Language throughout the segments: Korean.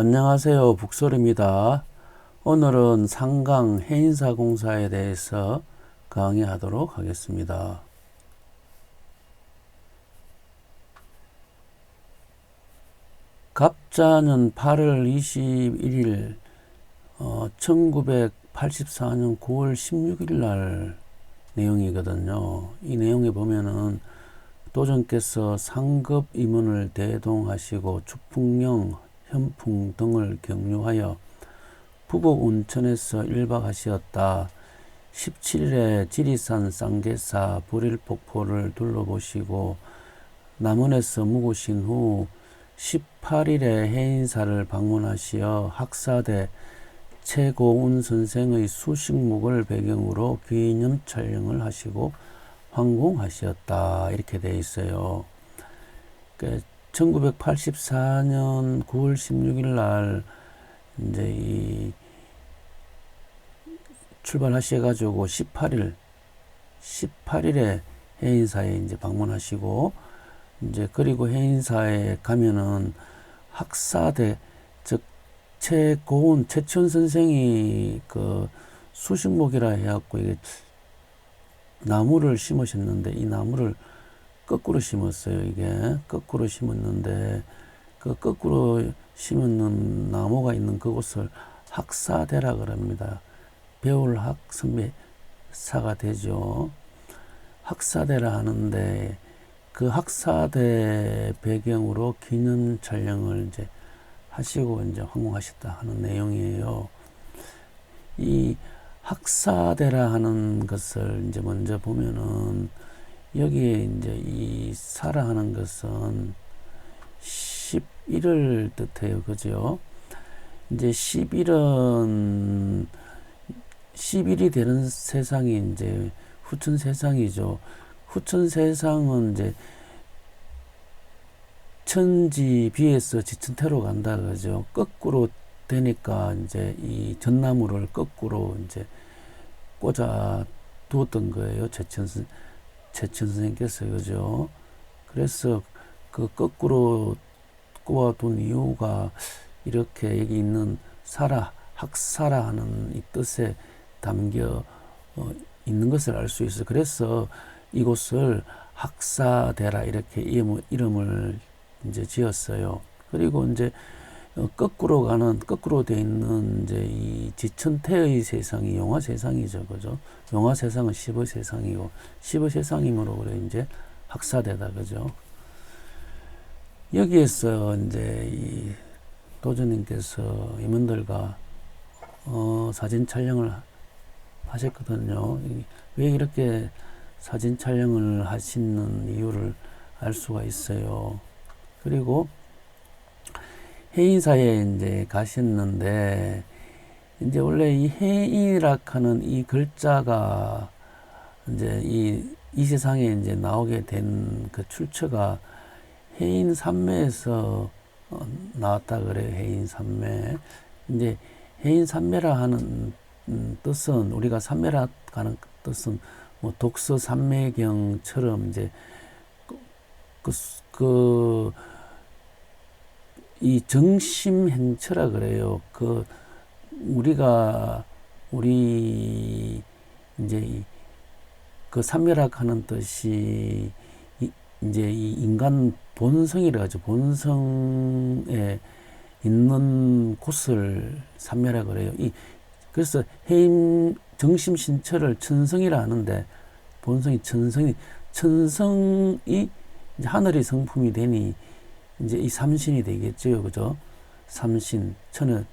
안녕하세요. 북설입니다. 오늘은 상강 해인사공사에 대해서 강의하도록 하겠습니다. 갑자년 8월 21일 1984년 9월 16일 날 내용이거든요. 이 내용에 보면은 도전께서 상급 임원을 대동하시고 주풍령, 현풍 등을 경유하여 부곡 온천에서 1박 하시었다. 17일에 지리산 쌍계사 불일폭포를 둘러보시고 남원에서 묵으신 후 18일에 해인사를 방문하시어 학사대 최고운 선생의 수식목을 배경으로 기념 촬영을 하시고 황공하셨다. 이렇게 되어 있어요. 1984년 9월 16일 날 이제 이 출발하셔가지고 18일에 해인사에 이제 방문하시고 이제 그리고 해인사에 가면은 학사대 즉 최고운 최천 선생이 그 수식목이라 해갖고 이게 나무를 심으셨는데 이 나무를 거꾸로 심었어요. 이게 거꾸로 심었는데 그 거꾸로 심은 나무가 있는 그곳을 학사대라 그럽니다. 배울학 선배사가 되죠. 학사대라 하는데 그 학사대 배경으로 기념 촬영을 이제 하시고 이제 황공하셨다 하는 내용이에요. 이 학사대라 하는 것을 이제 먼저 보면은 여기에 이제 이 사라 하는 것은 11을 뜻해요. 그죠? 이제 11은 11이 되는 세상이 이제 후천 세상이죠. 후천 세상은 이제 천지 비에서 지천태로 간다 그죠. 거꾸로 되니까 이제 이 전나무를 거꾸로 이제 꽂아 두었던 거예요. 최천 선생님께서 그죠. 그래서 그 거꾸로 꽂아둔 이유가 이렇게 여기 있는 사라 학사라 하는 이 뜻에 담겨 있는 것을 알 수 있어요. 그래서 이곳을 학사대라 이렇게 이름을 이제 지었어요. 그리고 이제 거꾸로 돼 있는 이제 이 지천태의 세상이 용화 세상이죠. 그죠? 용화 세상은 시의 세상이고, 시의 세상이므로 그래, 이제 학사대다. 그죠? 여기에서 이제 이 도전님께서 임원들과 사진 촬영을 하셨거든요. 왜 이렇게 사진 촬영을 하시는 이유를 알 수가 있어요. 그리고 해인사에 이제 가셨는데, 이제 원래 이 해인이라 하는 이 글자가 이제 이 세상에 이제 나오게 된 그 출처가 해인 산매에서 나왔다 그래요. 해인 산매. 이제 해인 산매라 하는 뜻은 우리가 산매라 하는 뜻은 뭐 독서 산매경처럼 이제 이 정심행처라 그래요. 우리 이제 그 산멸학 하는 뜻이 이제 이 인간 본성이라 하죠. 본성에 있는 곳을 산멸학 그래요. 그래서 해임 정심신처를 천성이라 하는데 본성이 천성이 이제 하늘의 성품이 되니 이제 이 삼신이 되겠죠. 그죠? 삼신, 천은,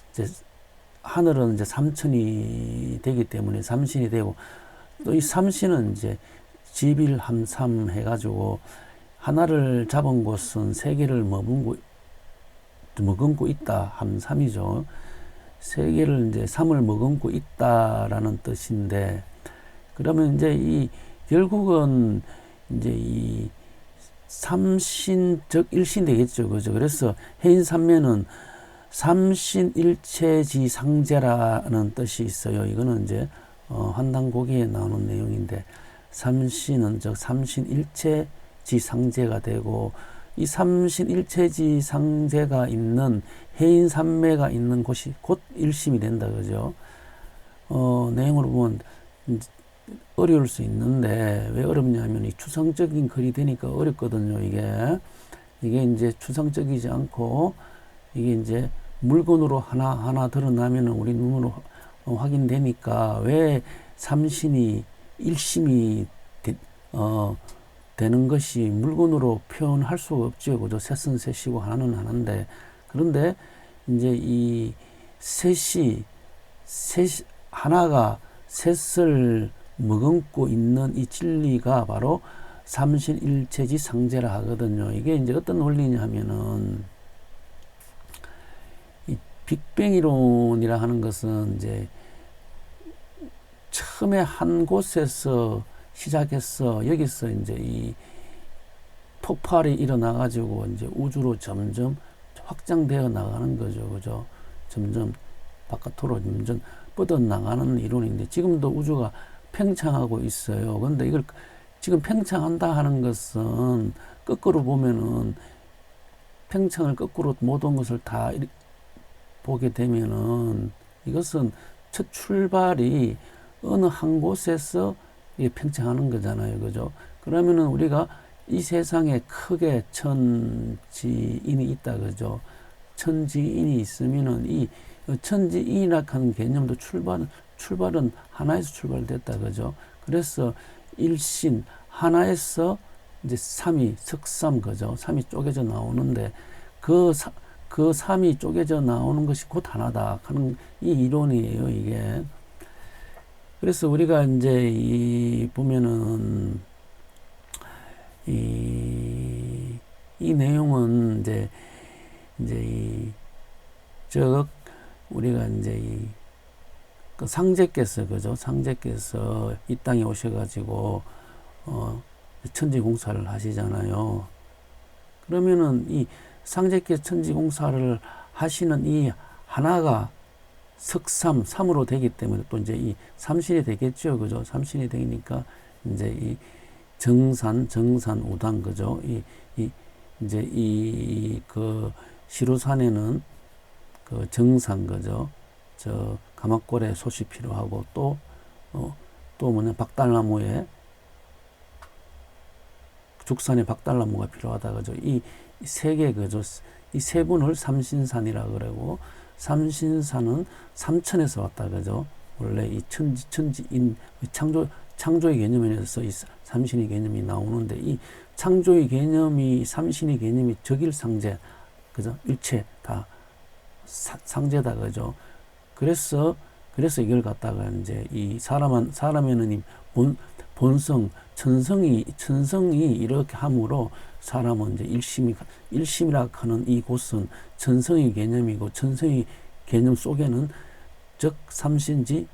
이제, 하늘은 이제 삼천이 되기 때문에 삼신이 되고, 또 이 삼신은 이제 지빌함삼 해가지고, 하나를 잡은 곳은 세 개를 머금고 있다. 함삼이죠. 세 개를 이제 삼을 머금고 있다라는 뜻인데, 그러면 이제 결국은 이제 삼신적 일신 되겠죠. 그죠? 그래서 해인삼매는 삼신일체지상제라는 뜻이 있어요. 이거는 이제 한당고기에 나오는 내용인데 삼신은 즉 삼신일체지상제가 되고 이 삼신일체지 상제가 있는 해인산매가 있는 곳이 곧 일심이 된다, 그죠? 내용으로 보면 어려울 수 있는데 왜 어렵냐면 이 추상적인 글이 되니까 어렵거든요. 이게 이제 추상적이지 않고 이게 이제 물건으로 하나 드러나면 우리 눈으로 확인되니까 왜 삼신이 일심이 되는 것이 물건으로 표현할 수가 없죠. 그죠? 셋은 셋이고 하나는 하나인데, 그런데 이제 이 하나가 셋을 머금고 있는 이 진리가 바로 삼신일체지 상제라 하거든요. 이게 이제 어떤 원리냐 하면은 이 빅뱅 이론이라 하는 것은 이제 처음에 한 곳에서 시작해서 여기서 이제 이 폭발이 일어나 가지고 이제 우주로 점점 확장되어 나가는 거죠. 그죠? 점점 바깥으로 점점 뻗어 나가는 이론인데, 지금도 우주가 팽창하고 있어요. 근데 이걸 지금 팽창한다 하는 것은 거꾸로 보면은 팽창을 거꾸로 모든 것을 다 보게 되면은 이것은 첫 출발이 어느 한 곳에서 팽창하는 거잖아요. 그죠? 그러면은 우리가 이 세상에 크게 천지인이 있다. 그죠? 천지인이 있으면은 이 천지인이라 하는 개념도 출발은 하나에서 출발됐다. 그죠? 그래서 일신, 하나에서 이제 삼이, 석삼, 그죠? 삼이 쪼개져 나오는데 그 삼이 쪼개져 나오는 것이 곧 하나다 하는 이 이론이에요, 이게. 그래서 우리가 이제 보면은 이 내용은 이제 우리가 이제 그 상제께서, 그죠? 상제께서 이 땅에 오셔가지고 천지 공사를 하시잖아요. 그러면은 이 상제께서 천지 공사를 하시는 이 하나가 삼으로 되기 때문에 또 이제 이 삼신이 되겠죠, 그죠? 삼신이 되니까 이제 이 정산, 우당, 그죠? 이제 그 시루산에는 그 정산, 그죠? 저 가마골에 솥이 필요하고 또 뭐냐, 박달나무에 죽산에 박달나무가 필요하다, 그죠? 이 세 개, 그죠? 이 세 분을 삼신산이라 그러고, 삼신산은 삼천에서 왔다, 그죠? 원래 이 천지인 창조의 개념에서 이 삼신의 개념이 나오는데, 이 창조의 개념이, 삼신의 개념이 적일상제, 그죠? 일체 다 상제다, 그죠? 그래서 이걸 갖다가 이제 이 사람에는 이 본성, 천성이 이렇게 함으로 사람은 이제 일심이라 하는 이곳은 천성의 개념이고, 천성의 개념 속에는 즉 삼신지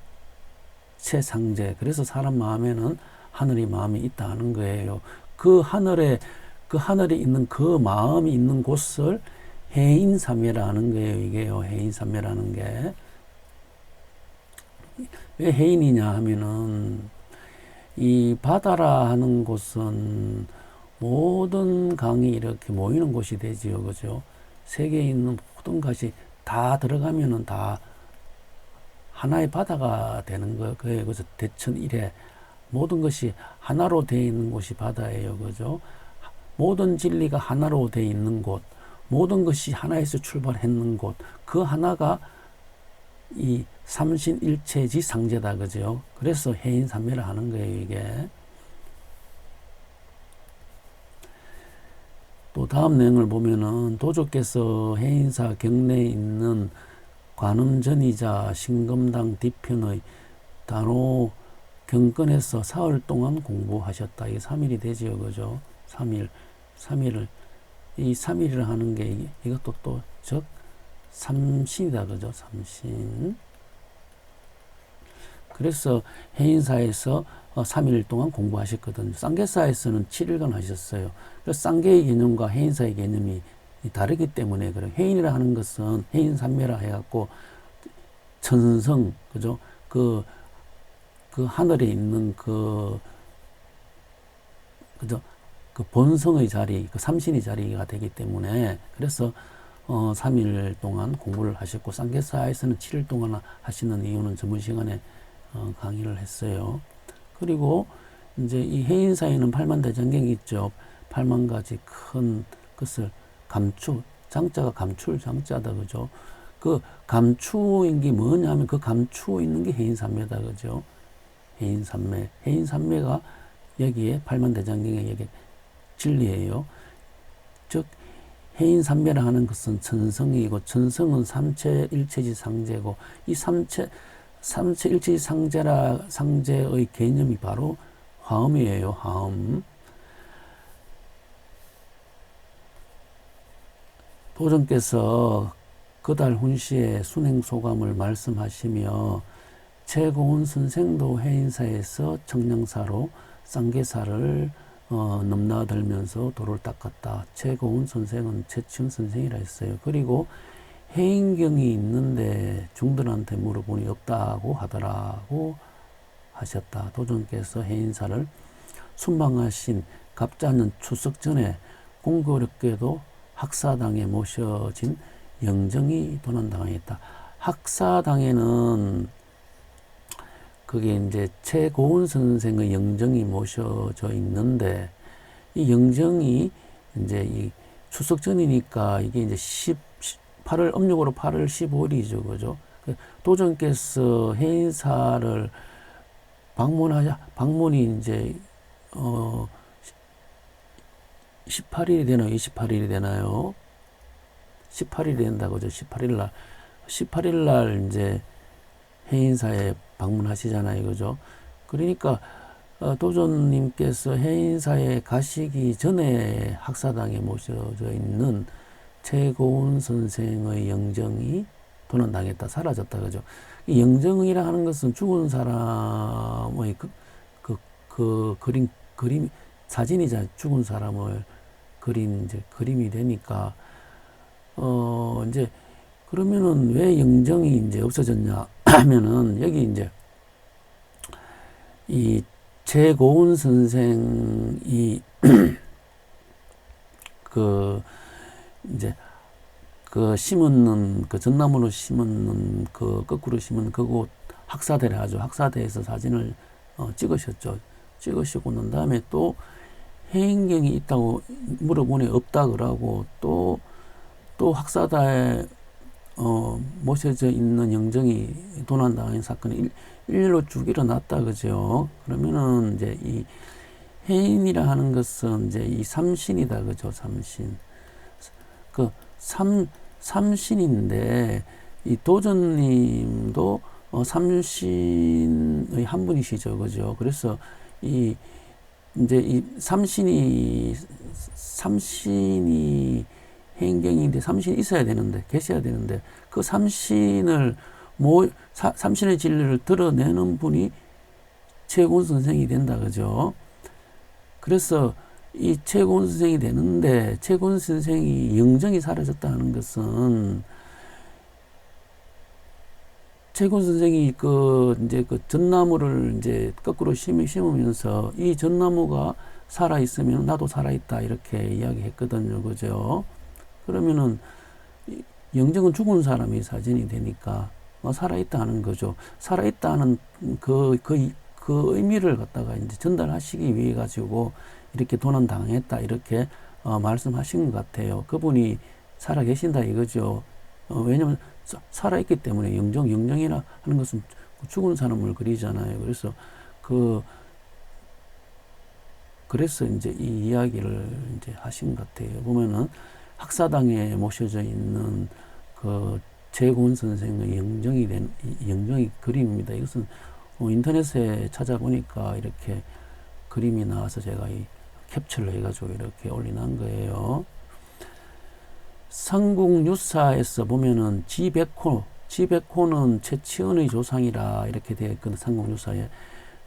최상제. 그래서 사람 마음에는 하늘의 마음이 있다 하는 거예요. 그 하늘에 있는 그 마음이 있는 곳을 해인삼매라는 거예요. 이게요, 해인삼매라는 게. 왜 해인이냐 하면은 이 바다라 하는 곳은 모든 강이 이렇게 모이는 곳이 되지요. 그죠? 세계에 있는 모든 것이 다 들어가면은 다 하나의 바다가 되는 거예요. 그래서 대천 일해 모든 것이 하나로 되어 있는 곳이 바다예요. 그죠? 모든 진리가 하나로 되어 있는 곳, 모든 것이 하나에서 출발했는 곳, 그 하나가 이 삼신일체지 상제다. 그죠? 그래서 해인삼매를 하는 거예요, 이게. 또 다음 내용을 보면은 도조께서 해인사 경내에 있는 관음전이자 신금당 뒤편의 단호 경건에서 사흘 동안 공부하셨다. 이게 3일이 되지요, 그죠? 3일을 이 3일이라 하는 게 이것도 또 즉 삼신이다, 그죠? 삼신. 그래서 해인사에서 3일 동안 공부하셨거든요. 쌍계사에서는 7일간 하셨어요. 그래서 쌍계의 개념과 해인사의 개념이 다르기 때문에 그래요. 해인이라 하는 것은 해인삼매라 해갖고 천성, 그죠? 그 하늘에 있는 그죠? 그 본성의 자리, 그 삼신의 자리가 되기 때문에 그래서 3일 동안 공부를 하셨고 쌍계사에서는 7일 동안 하시는 이유는 전문 시간에 강의를 했어요. 그리고 이제 이 해인사에는 8만대장경이 있죠. 8만 가지 큰 것을 감추, 장자가 감출 장자다, 그죠? 그 감추인 게 뭐냐면 그 감추어 있는 게 해인산매다, 그죠? 해인산매. 해인산매가 여기에 8만대장경에 여기 진리예요. 즉 해인산매라 하는 것은 천성이고 천성은 삼체일체지상제고 이 삼체일체지상제의 개념이 바로 화음이에요. 화음. 도전께서 그달 훈시의 순행소감을 말씀하시며 최고은 선생도 해인사에서 청량사로 쌍계사를 넘나들면서 도를 닦았다. 최고은 선생은 최치훈 선생이라 했어요. 그리고 해인경이 있는데 중들한테 물어보니 없다고 하더라고 하셨다. 도전께서 해인사를 순방하신 갑자년 추석 전에 공교롭게도 학사당에 모셔진 영정이 도난당했다. 학사당에는 그게 이제 최고은 선생의 영정이 모셔져 있는데 이 영정이 이제 이 추석 전이니까 이게 이제 8월 음력으로 8월 15일이죠, 그죠? 도전께서 해인사를 방문이 이제 18일이 되나요? 28일이 되나요? 18일이 된다고 그죠? 18일 날 이제 해인사에 방문하시잖아요, 그죠? 그러니까 도전님께서 해인사에 가시기 전에 학사당에 모셔져 있는 최고은 선생의 영정이 도난당했다, 사라졌다, 그죠? 이 영정이라 하는 것은 죽은 사람의 그 그림, 사진이자 죽은 사람을 그린 이제 그림이 되니까, 이제, 그러면은 왜 영정이 이제 없어졌냐 하면은 여기 이제 이 최고은 선생이 그 이제 그 심은 그 전나무로 심은 그 거꾸로 심은 그곳 학사대를 하죠. 학사대에서 사진을 찍으셨죠. 찍으시고 난 다음에 또 해인경이 있다고 물어보니 없다 그러고 또 학사대에 모셔져 있는 영정이 도난당한 사건이 일일로 쭉 일어났다, 그죠? 그러면은 이제 이 해인이라 하는 것은 이제 이 삼신이다, 그죠? 삼신. 그 삼신인데 이 도전님도 삼신의 한 분이시죠, 그죠? 그래서 이 이제 이 삼신이 해인경인데 삼신이 있어야 되는데 계셔야 되는데 그 삼신의 진리를 드러내는 분이 최고은 선생이 된다, 그죠? 그래서 이 최고은 선생이 되는데 최고은 선생이 영정이 사라졌다는 것은 최고은 선생이 이제 전나무를 이제 거꾸로 심으면서 이 전나무가 살아 있으면 나도 살아 있다 이렇게 이야기했거든요, 그죠? 그러면은 영정은 죽은 사람이 사진이 되니까 살아있다는 거죠. 살아있다는 그 의미를 갖다가 이제 전달하시기 위해 가지고 이렇게 도난당했다 이렇게 말씀하신 것 같아요. 그분이 살아 계신다 이거죠. 왜냐면 살아있기 때문에 영정이라 하는 것은 죽은 사람을 그리잖아요. 그래서 이제 이 이야기를 이제 하신 것 같아요. 보면은 학사당에 모셔져 있는 그 최고은 선생의 영정이 그림입니다. 이것은 인터넷에 찾아보니까 이렇게 그림이 나와서 제가 이 캡처를 해가지고 이렇게 올려놓은 거예요. 삼국유사에서 보면은 지백호는 최치은의 조상이라 이렇게 되어 있거든. 삼국유사에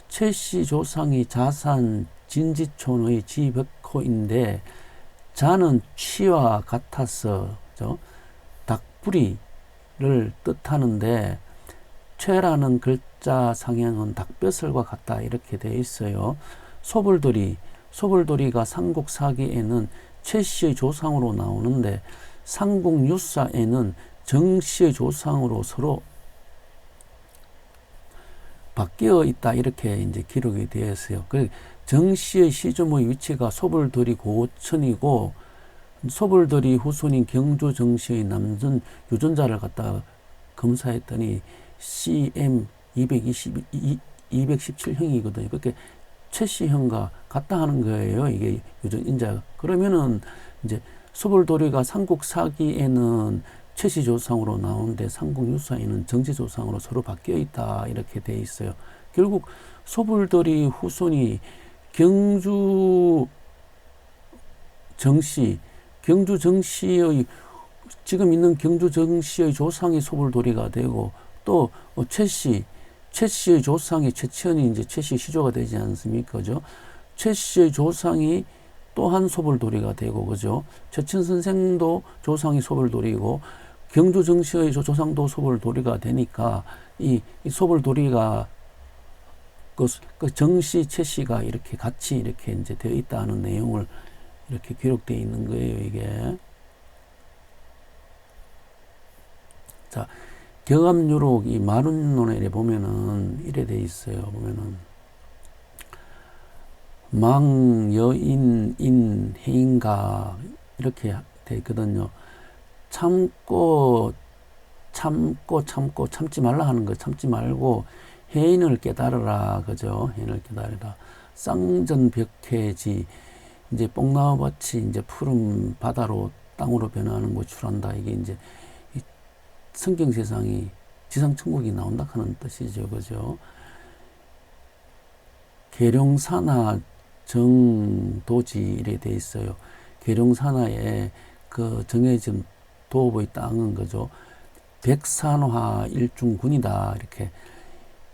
최씨 조상이 자산 진지촌의 지백호인데 자는 취와 같아서 닭부리를 뜻하는데 최라는 글자 상형은 닭뼈슬과 같다 이렇게 되어 있어요. 소불들이 소불도리가 삼국사기에는 최씨의 조상으로 나오는데 삼국유사에는 정씨의 조상으로 서로 바뀌어 있다 이렇게 이제 기록이 되어 있어요. 그 정씨의 시조의 위치가 소불도리 고천이고 소불도리 후손인 경주 정씨의 남전 유전자를 갖다가 검사했더니 CM 217형이거든요. 그렇게 최씨형과 같다 하는 거예요. 이게 유전 인자가. 그러면은 이제 소불도리가 삼국사기에는 최씨 조상으로 나오는데 삼국유사에는 정씨 조상으로 서로 바뀌어 있다 이렇게 돼 있어요. 결국 소불도리 후손이 경주 정씨의 지금 있는 경주 정씨의 조상이 소불도리가 되고 또 최씨의 조상이 최천이 이제 최씨 시조가 되지 않습니까? 그죠? 최씨의 조상이 또한 소불도리가 되고, 그죠? 최천 선생도 조상이 소불도리고, 경주 정씨의 조상도 소불도리가 되니까, 이 소불도리가, 그 정씨, 최씨가 이렇게 같이 이렇게 이제 되어 있다는 내용을 이렇게 기록되어 있는 거예요, 이게. 자, 격암유록 이 마룬론에 보면은 이래 돼 있어요. 보면은 망, 여인, 인, 해인가 이렇게 돼 있거든요. 참고 참지 말라 하는 거 참지 말고 해인을 깨달으라, 그죠? 해인을 깨달으라. 쌍전벽해지 이제 뽕나무밭이 이제 푸른 바다로 땅으로 변화하는 고출한다. 이게 이제 성경 세상이 지상천국이 나온다 하는 뜻이죠, 그죠? 계룡산하 정도지 이래 돼 있어요. 계룡산하에 그 정해진 도읍의 땅은 그죠? 백산화 일중군이다 이렇게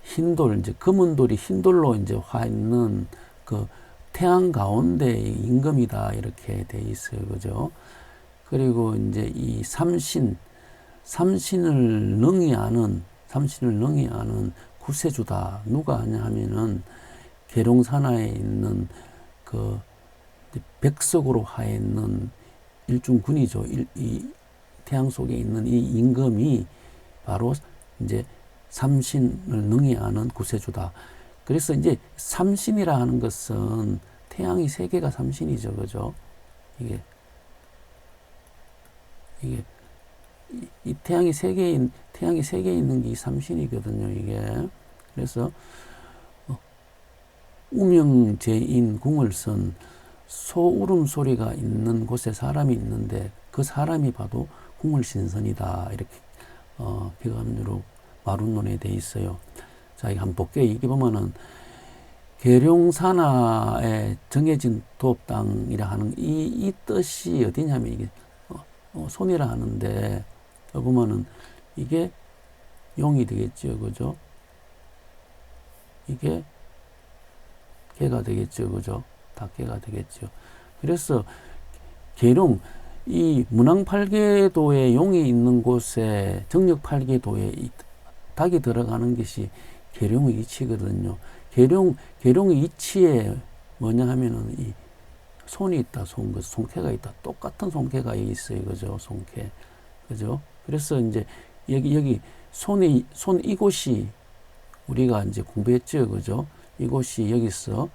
흰돌 이제 검은 돌이 흰돌로 이제 화 있는 그 태양 가운데 임금이다 이렇게 돼 있어요, 그죠? 그리고 이제 이 삼신을 능히 아는 구세주다. 누가 아냐 하면은 계룡산하에 있는 그 백석으로 화 있는 일중군이죠. 이 태양 속에 있는 이 임금이 바로 이제 삼신을 능히 아는 구세주다. 그래서 이제 삼신이라 하는 것은 태양이 세 개가 삼신이죠, 그죠? 이게 이 태양이 세 개 있는 게 이 삼신이거든요, 이게. 그래서 우명제인 궁을 쓴 소울음 소리가 있는 곳에 사람이 있는데 그 사람이 봐도 궁을 신선이다 이렇게 격암유록 마룬론에 돼 있어요. 자, 이거 한번 볼게요. 이게 보면은 계룡산하에 정해진 도읍 땅이라 하는 이 뜻이 어디냐면 이게 손이라 하는데 여기 보면은 이게 용이 되겠죠, 그죠? 이게 개가 되겠죠, 그죠? 다 개가 되겠죠. 그래서 계룡 이 문왕팔계도에 용이 있는 곳에 정력팔계도에 닭이 들어가는 것이 계룡의 이치거든요. 계룡의 이치에 뭐냐 하면은 이 손이 있다, 손캐가 있다. 똑같은 손캐가 있어요, 그죠? 손캐, 그죠? 그래서 이제 여기 손 이곳이 우리가 이제 공부했죠, 그죠? 이곳이 여기서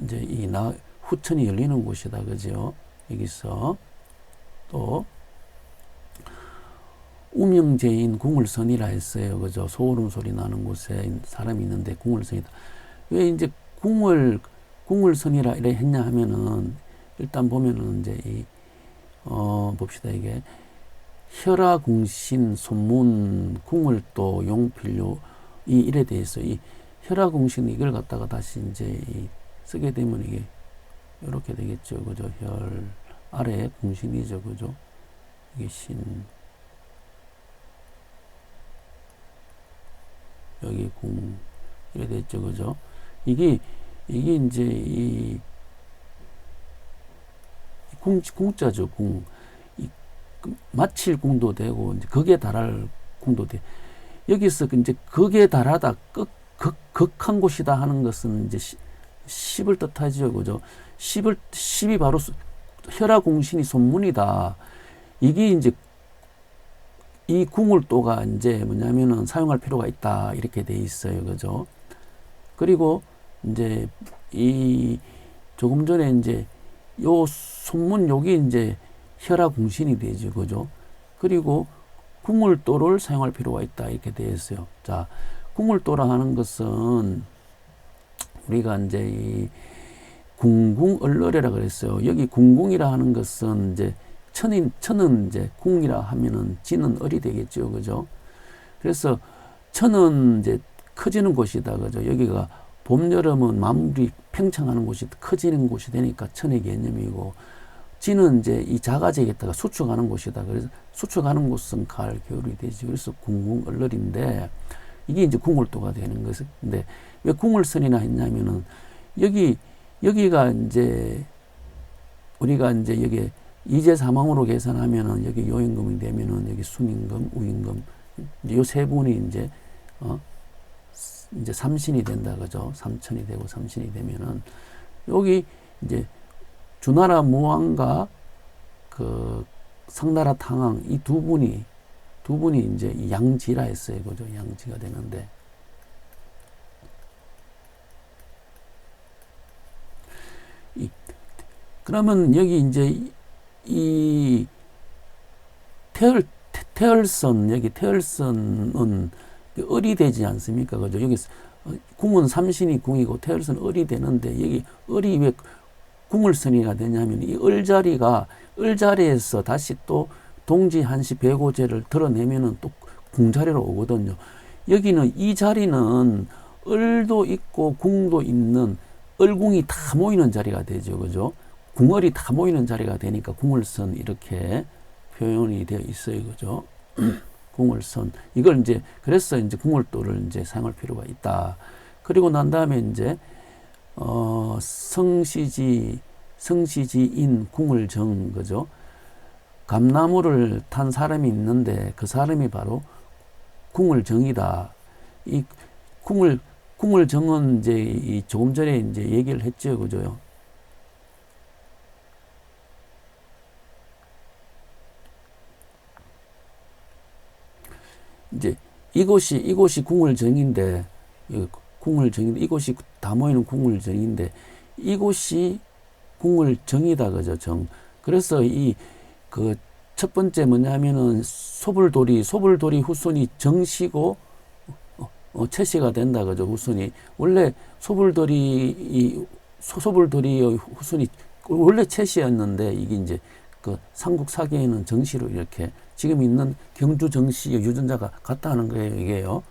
이제 후천이 열리는 곳이다, 그죠? 여기서 또 우명제인 궁을선이라 했어요, 그죠? 소울음 소리 나는 곳에 사람이 있는데 궁을선이다. 왜 이제 궁을선이라 이래 했냐 하면은 일단 보면은 이제 봅시다. 이게 혈화궁신 손문 궁을도 용필요 이래 돼 있어요. 이 혈화궁신 이걸 갖다가 다시 이제 쓰게 되면 이게 이렇게 되겠죠, 그죠? 혈 아래 궁신이죠, 그죠? 이게 신 여기 궁 이래 됐죠, 그죠? 이게 이제 이 궁자죠, 궁. 마칠 궁도 되고 이제 극에 달할 궁도 돼. 여기서 이제 극에 달하다 극한 곳이다 하는 것은 이제 십을 뜻하죠. 그죠? 십이 바로 혈화공신이 손문이다. 이게 이제 이 궁을도가 이제 뭐냐면은 사용할 필요가 있다. 이렇게 돼 있어요. 그죠? 그리고 이제 이 조금 전에 이제 요 손문 여기 이제 혈화공신이 되죠. 그죠? 그리고 궁을도를 사용할 필요가 있다. 이렇게 되어 있어요. 자, 궁을도라 하는 것은 우리가 이제 이 궁궁얼얼이라 그랬어요. 여기 궁궁이라 하는 것은 이제 천은 이제 궁이라 하면은 지는 얼이 되겠죠. 그죠? 그래서 천은 이제 커지는 곳이다. 그죠? 여기가 봄, 여름은 만물이 팽창하는 곳이 커지는 곳이 되니까 천의 개념이고, 지는 이제 이 자가제에다가 수축하는 곳이다. 그래서 수축하는 곳은 가을, 겨울이 되지. 그래서 궁궁얼얼인데, 이게 이제 궁을도가 되는 것인데, 왜 궁을선이나 했냐면은, 여기가 이제, 우리가 이제 여기 이제사망으로 계산하면은 여기 요임금이 되면은 여기 순임금, 우임금, 요 세 분이 이제 삼신이 된다. 그죠? 삼천이 되고 삼신이 되면은, 여기 이제 주나라 무왕과 그 상나라 탕왕 이 두 분이 이제 양지라 했어요. 그죠? 양지가 되는데, 그러면 여기 이제 이 태열선, 여기 태열선은 을이 되지 않습니까? 그죠? 여기 궁은 삼신이 궁이고 태열선 을이 되는데, 여기 을이 왜 궁을선이가 되냐면, 이 을자리에서 다시 또 동지 한시 배고제를 드러내면은 또 궁자리로 오거든요. 여기는 이 자리는 을도 있고 궁도 있는 을궁이 다 모이는 자리가 되죠. 그죠? 궁얼이 다 모이는 자리가 되니까 궁을선 이렇게 표현이 되어 있어요. 그죠? 궁을선. 이걸 이제, 그래서 이제 궁을도를 이제 사용할 필요가 있다. 그리고 난 다음에 이제, 성시지인 궁을정, 그죠? 감나무를 탄 사람이 있는데 그 사람이 바로 궁을정이다. 이 궁을정은 이제 이 조금 전에 이제 얘기를 했죠. 그죠? 이제 이곳이 궁을정인데, 이곳이 다 모이는 궁을정인데, 이곳이 궁을정이다. 그죠? 정. 그래서 그 첫 번째 뭐냐면은 소불돌이 후손이 정시고 채시가 된다. 그죠? 후손이 원래 소불돌이의 후손이 원래 채시였는데, 이게 이제 그 삼국 사기에는 정시로 이렇게 지금 있는 경주 정시의 유전자가 같다 하는 거예요. 이게요.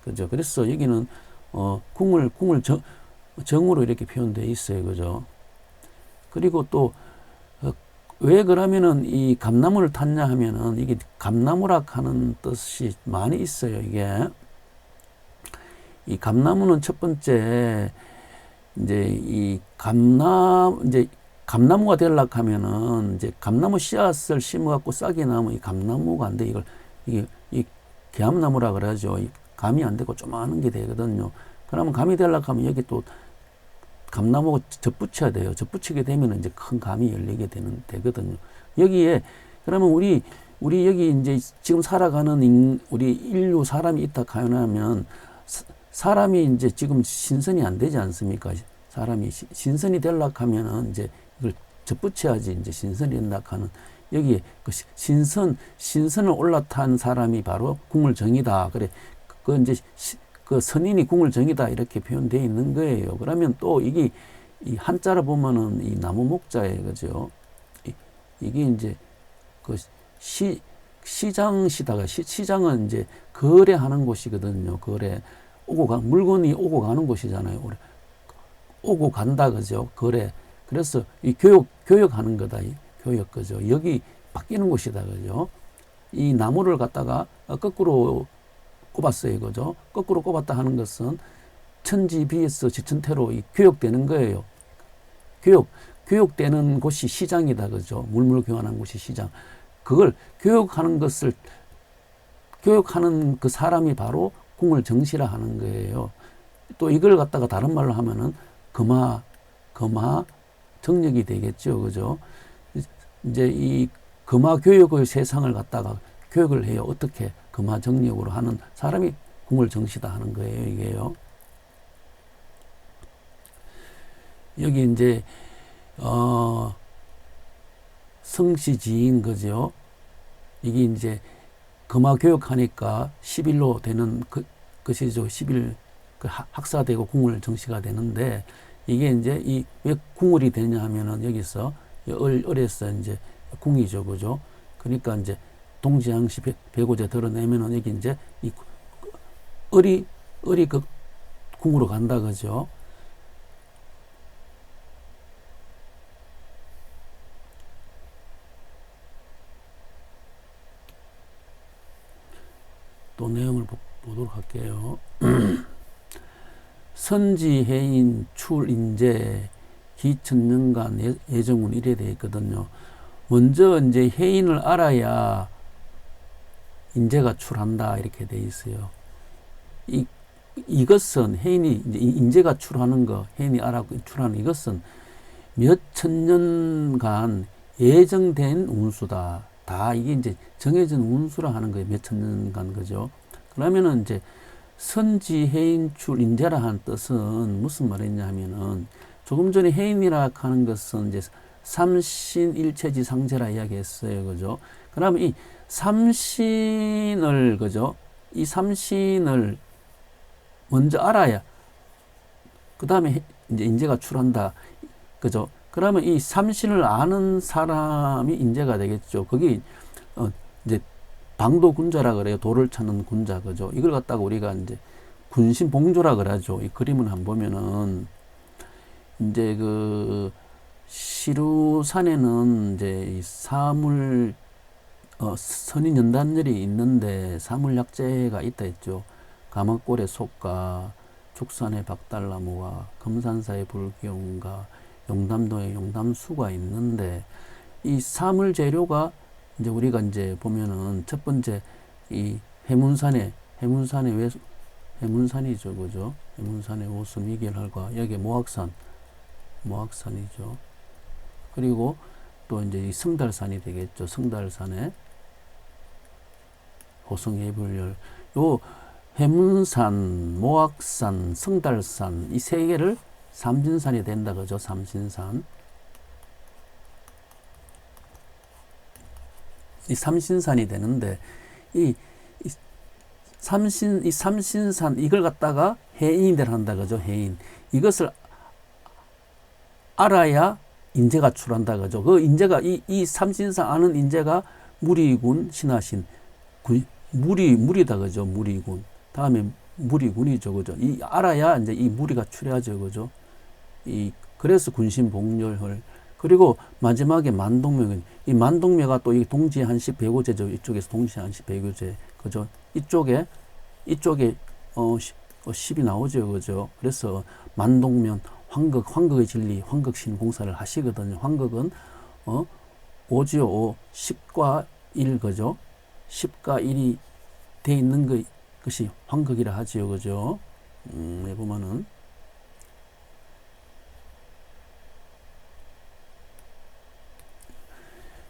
그죠? 그래서 여기는 궁을 정으로 이렇게 표현되어 있어요. 그죠? 그리고 또 왜 그러면은 이 감나무를 탔냐 하면은, 이게 감나무라 하는 뜻이 많이 있어요. 이게 이 감나무는 첫 번째 이제 감나무가 되려고 하면은 이제 감나무 씨앗을 심어갖고 싹이 나면 이 감나무가 안 돼. 이 개암나무라 그러죠. 이 감이 안 되고 조그마한 게 되거든요. 그러면 감이 되려고 하면 여기 또 감나무가 접붙여야 돼요. 접붙이게 되면 이제 큰 감이 열리게 되거든요. 여기에, 그러면 우리 여기 이제 지금 살아가는 우리 인류 사람이 있다 가면, 사람이 이제 지금 신선이 안 되지 않습니까? 사람이 신선이 되려고 하면은 이제 이걸 접붙여야지 이제 신선이 된다 하는, 여기에 그 신선을 올라탄 사람이 바로 궁을정이다. 그래, 그 이제 그 선인이 궁을정이다 이렇게 표현되어 있는 거예요. 그러면 또 이게 이 한자로 보면은 이 나무 목자에, 그죠? 이게 이제 그 시장시다가 시장은 이제 거래하는 곳이거든요. 거래 물건이 오고 가는 곳이잖아요. 오고 간다, 그죠? 거래. 그래서 이 교역하는 거다. 교역, 그죠? 여기 바뀌는 곳이다, 그죠? 이 나무를 갖다가 거꾸로 꼽았어요. 그죠? 거꾸로 꼽았다 하는 것은 천지 vs 지천태로 교역되는 거예요. 교역되는 곳이 시장이다. 그죠? 물물 교환하는 곳이 시장. 그걸 교역하는 그 사람이 바로 궁을정시라 하는 거예요. 또 이걸 갖다가 다른 말로 하면은 금화 정력이 되겠죠. 그죠? 이제 이 금화 교육의 세상을 갖다가 교육을 해요. 어떻게 금화 정력으로 하는 사람이 궁을 정시다 하는 거예요. 이게요. 여기 이제 성시지인 거죠. 이게 이제 금화 교육하니까 10일로 되는 것이죠. 10일 학사되고 궁을 정시가 되는데, 이게 이제 이 왜 궁을이 되냐 하면은 여기서 을에서 이제 궁이죠. 그죠? 그러니까 이제 동지양시 배고제 드러내면은 여기 이제 이 을이 그 궁으로 간다. 그죠? 또 내용을 보도록 할게요. 선지해인 출인재 기천년간 예정운 이래 되어 있거든요. 먼저 이제 해인을 알아야 인재가 출한다 이렇게 되어 있어요. 이것은 해인이 이제 인재가 출하는 거, 해인이 알아 출하는 이것은 몇 천년간 예정된 운수다. 다 이게 이제 정해진 운수라 하는 거예요. 몇 천년간 그죠? 그러면은 이제 선지해인출 인재라 하는 뜻은 무슨 말이냐 하면은 조금 전에 해인이라 하는 것은 이제 삼신일체지상제라 이야기했어요. 그죠? 그러면 이 삼신을 그죠? 이 삼신을 먼저 알아야 그 다음에 이제 인재가 출한다. 그죠? 그러면 이 삼신을 아는 사람이 인재가 되겠죠. 거기 이제 방도군자라 그래요. 도를 찾는 군자. 그죠? 이걸 갖다가 우리가 이제 군신봉조라 그러죠. 이 그림을 한번 보면은 이제 그 시루산에는 이제 이 사물 선인연단열이 있는데 사물약재가 있다 했죠. 가막골의 속가, 축산의 박달나무와 금산사의 불기용과 용담도의 용담수가 있는데, 이 사물 재료가 이제 우리가 이제 보면은 첫 번째 이 해문산의 해문산이죠. 그죠? 해문산의 오순 이결할과 여기 모악산이죠. 그리고 또 이제 이 성달산이 되겠죠. 성달산의 호성예불열. 요 해문산, 모악산, 성달산 이 세 개를 삼진산이 된다. 그죠? 삼신산. 이 삼신산이 되는데 이 삼신산 이걸 갖다가 해인이 한다. 그죠? 해인. 이것을 알아야 인재가 출한다. 그죠? 그 인재가 이 삼신산 아는 인재가 무리군, 신하신. 무리다. 그죠? 무리군. 다음에 무리군이죠. 그죠? 이 알아야 이제 이 무리가 출해야죠. 그죠? 그래서 군신복렬. 그리고 마지막에 만동묘는 이 만동묘가 또 이 동지한시 배고제죠. 이쪽에서 동지한시 배고제. 그죠? 이쪽에 10이 나오죠. 그죠? 그래서 만동면 황극의 진리, 황극신 공사를 하시거든요. 황극은, 오지요, 10과 1, 그죠? 10과 1이 돼 있는 것이 황극이라 하지요. 그죠? 보면은.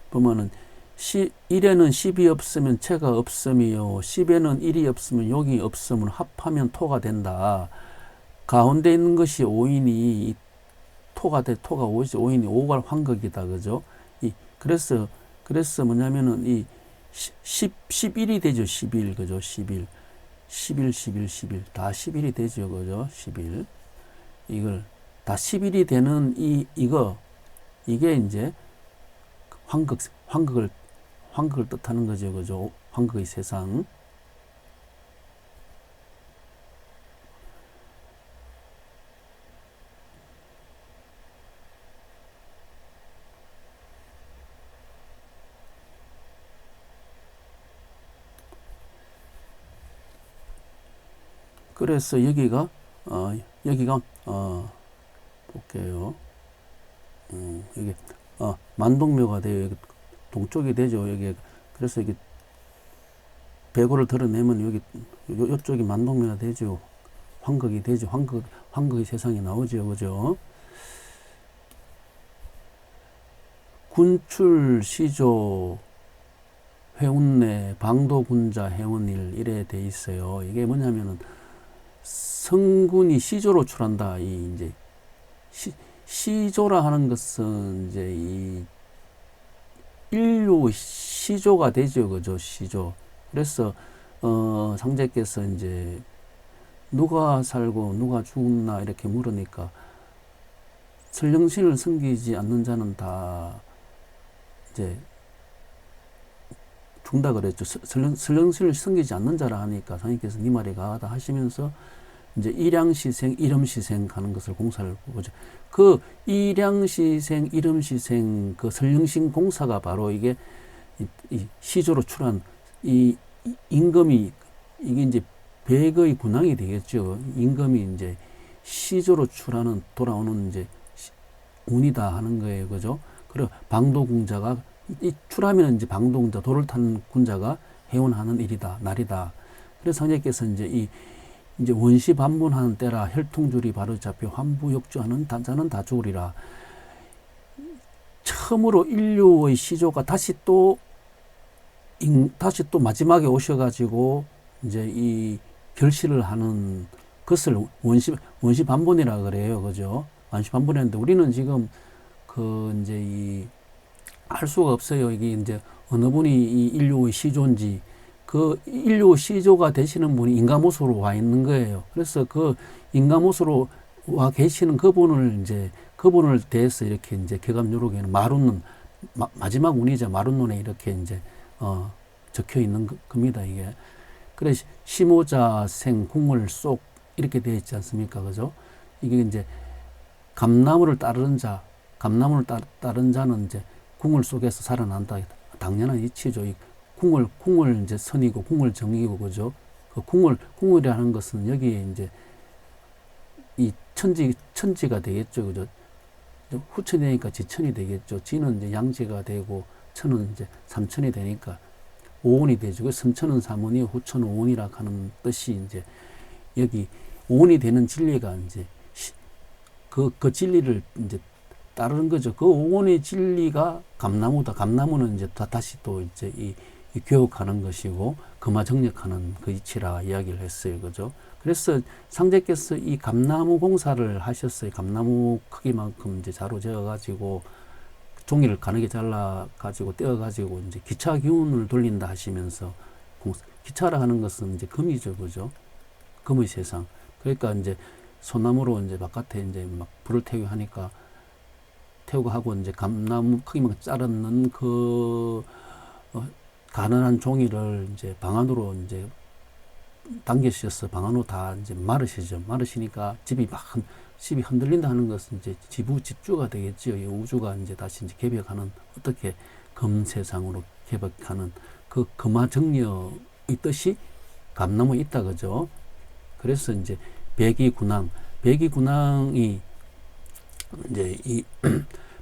보면은, 1에는 10이 없으면 체가 없음이요. 10에는 1이 없으면 욕이 없음을 합하면 토가 된다. 가운데 있는 것이 오인이 토가 5인이 5가 황극이다. 그죠? 그래서 뭐냐면은 이 11이 되죠. 11. 그죠? 11. 다 11이 되죠. 그죠? 11. 이걸 다 11이 되는 이게 이제 황극을 뜻하는 거죠. 그죠? 황극의 세상. 그래서 여기가 볼게요. 여기 만동묘가 돼요. 여기 동쪽이 되죠. 여기 그래서 여기 배고를 드러내면 여기 요쪽이 만동묘가 되죠. 환극이 되죠. 환극의 세상이 나오죠. 그죠? 군출, 시조, 회운내, 방도군자, 해운일 이래 돼 있어요. 이게 뭐냐면은 성군이 시조로 출한다. 이 이제 시조라 하는 것은 이제 이 인류 시조가 되죠. 그죠? 시조. 그래서 상제께서 이제 누가 살고 누가 죽나 이렇게 물으니까 설령신을 섬기지 않는 자는 다 이제 죽는다 그랬죠. 설령신을 섬기지 않는 자라 하니까 상인께서 네 말이 가하다 하시면서 이제 일양시생, 이름시생 하는 것을 공사를 보죠. 그 일양시생, 이름시생 그 설령신 공사가 바로 이게 이 시조로 출한 이 임금이 이게 이제 백의 군왕이 되겠죠. 임금이 이제 시조로 출하는 돌아오는 이제 운이다 하는 거예요. 그죠? 그리고 방도궁자가 이 출하면 이제 방도궁자 돌을 타는 군자가 해운하는 일이다, 날이다. 그래서 상제께서 이제 원시 반문하는 때라 혈통줄이 바로 잡혀 환부역주하는 단자는 다 죽으리라. 처음으로 인류의 시조가 다시 또 마지막에 오셔가지고 이제 이 결실을 하는 것을 원시 반본이라 그래요. 그죠? 원시 반본이었는데 우리는 지금 그 이제 알 수가 없어요. 이게 이제 어느 분이 이 인류의 시조인지 그 인류 시조가 되시는 분이 인가모소로 와 있는 거예요. 그래서 그 인가모소로 와 계시는 그분을 대해서 이렇게 이제 개감요록에는 마룬론 마지막 운이자 마룬론에 이렇게 이제 적혀 있는 겁니다. 이게. 그래 시모자생 궁을 쏙 이렇게 되어 있지 않습니까? 그죠? 이게 이제 감나무를 따르는 자는 이제 궁을 속에서 살아난다. 당연한 이치죠. 이 궁을 이제 선이고 궁을 정이고 그죠? 그 궁을이라는 것은 여기에 이제 이 천지가 되겠죠. 그죠? 후천이니까 지천이 되겠죠. 지는 이제 양지가 되고 천은 이제 삼천이 되니까 오온이 되죠. 선천은 삼온이 후천은 오온이라 하는 뜻이 이제 여기 오온이 되는 진리가 이제 그 진리를 이제 따르는 거죠. 그 오온의 진리가 감나무다. 감나무는 이제 다시 또 이제 이 교육하는 것이고 금화정력하는 그 이치라 이야기를 했어요. 그죠? 그래서 상제께서 이 감나무 공사를 하셨어요. 감나무 크기만큼 이제 자로 재어가지고 종이를 가늘게 잘라가지고 떼어가지고 이제 기차 기운을 돌린다 하시면서 기차라 하는 것은 이제 금이죠. 그죠? 금의 세상. 그러니까 이제 소나무로 이제 바깥에 이제 막 불을 태우고 하니까 태우고 하고 이제 감나무 크기만 자르는 그 가난한 종이를 이제 방 안으로 이제 당기셔서 방 안으로 다 이제 마르시죠. 마르시니까 집이 흔들린다 하는 것은 이제 집주가 되겠지요. 이 우주가 이제 다시 이제 개벽하는 어떻게 금세상으로 개벽하는 그 금화정력의 뜻이 감나무에 있다 그죠. 그래서 이제 백이군왕이 이제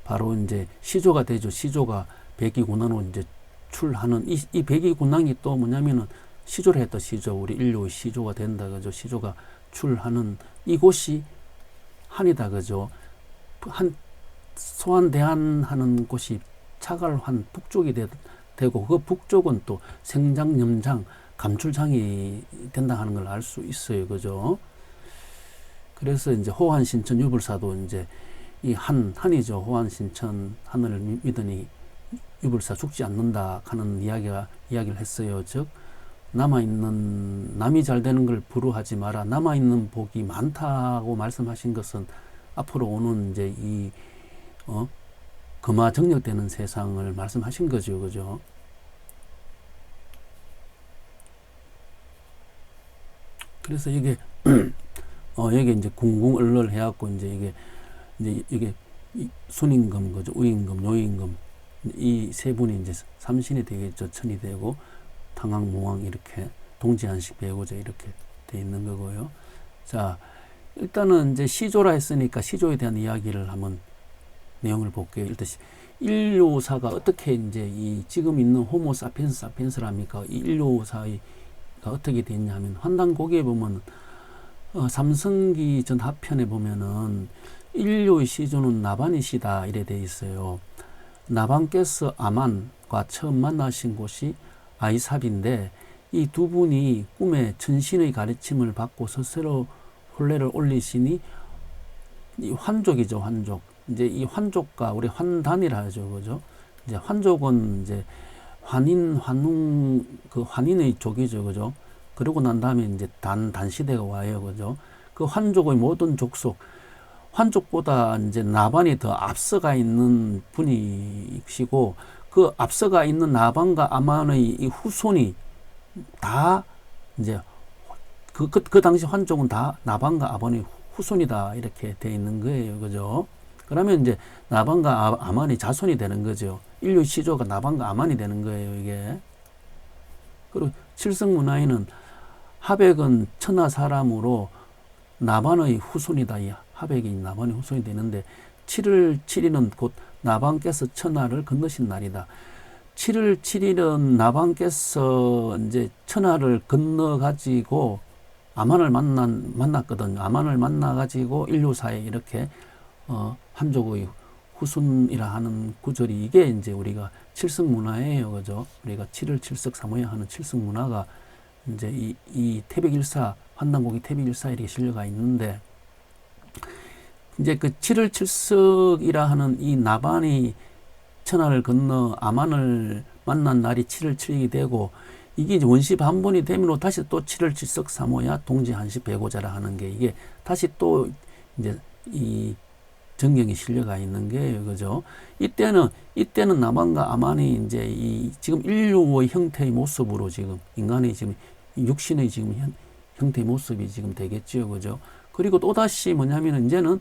바로 이제 시조가 되죠. 시조가 백이군왕으로 이제 출하는 이 백이군왕이 또 뭐냐면은 시조를 했다. 시조 우리 인류의 시조가 된다 그죠. 시조가 출하는 이곳이 한이다 그죠. 소환대한하는 곳이 차갈환 북쪽이 되고 그 북쪽은 또 생장, 염장, 감출장이 된다 하는 걸 알 수 있어요. 그죠. 그래서 이제 호환신천 유불사도 이제 이 한이죠. 호환신천 하늘을 믿으니 유불사 죽지 않는다 하는 이야기를 했어요. 즉 남이 잘 되는 걸 부러워하지 마라. 남아있는 복이 많다고 말씀하신 것은 앞으로 오는 이제 금화정력되는 세상을 말씀하신 거죠. 그죠? 그래서 이게 여기 이제 궁궁얼럴 해갖고 이제 이게 순임금, 그죠? 우임금, 요임금 이 세 분이 이제 삼신이 되겠죠. 천이 되고 탕왕 이렇게 동지한식 배우자 이렇게 돼 있는 거고요. 자, 일단은 이제 시조라 했으니까 시조에 대한 이야기를 한번 내용을 볼게요. 일단 인류사가 어떻게 이제 이 지금 있는 호모 사피엔스랍니까? 이 인류사가 어떻게 됐냐 하면 환단고기에 보면 삼성기 전 하편에 보면은 인류의 시조는 나반이시다 이래 돼 있어요. 나반께서 아만과 처음 만나신 곳이 아이삽인데 이 두 분이 꿈에 천신의 가르침을 받고 스스로 혼례를 올리시니 이 환족이죠, 환족. 이제 이 환족과 우리 환단이라 하죠, 그죠? 이제 환족은 이제 환인, 환웅, 그 환인의 족이죠, 그죠? 그러고 난 다음에 이제 단시대가 와요, 그죠? 그 환족의 모든 족속, 환족보다 이제 나반이 더 앞서가 있는 분이시고, 그 앞서가 있는 나반과 아만의 이 후손이 다 이제 그 당시 환족은 다 나반과 아반의 후손이다 이렇게 돼 있는 거예요, 그죠? 그러면 이제 나반과 아만이 자손이 되는 거죠. 인류 시조가 나반과 아만이 되는 거예요, 이게. 그리고 칠성문화에는 하백은 천하 사람으로 나반의 후손이다. 이 하백이 나반의 후손이 되는데 7월 7일은 곧 나반께서 천하를 건너신 날이다. 7월 7일은 나반께서 이제 천하를 건너가지고 아만을 만났거든요. 아만을 만나가지고 인류사에 이렇게, 한족의 후손이라 하는 구절이 이게 이제 우리가 칠성문화예요. 그죠? 우리가 7월 7석 사모야 하는 칠성문화가 이제 이 태백일사, 환단고기 태백일사 이렇게 실려가 있는데, 이제 그 7월 7석이라 하는 이 나반이 천하를 건너 아만을 만난 날이 7월 7일이 되고, 이게 이제 원시 반본이 되므로 다시 또 7월 7석 사모야 동지 한시 배고자라 하는 게 이게 다시 또 이제 이 정경이 실려가 있는 게요, 그죠? 이때는 나반과 아만이 이제 이 지금 인류의 형태의 모습으로 지금 인간의 지금 육신의 지금 형태의 모습이 지금 되겠죠, 그죠? 그리고 또 다시 뭐냐면은 이제는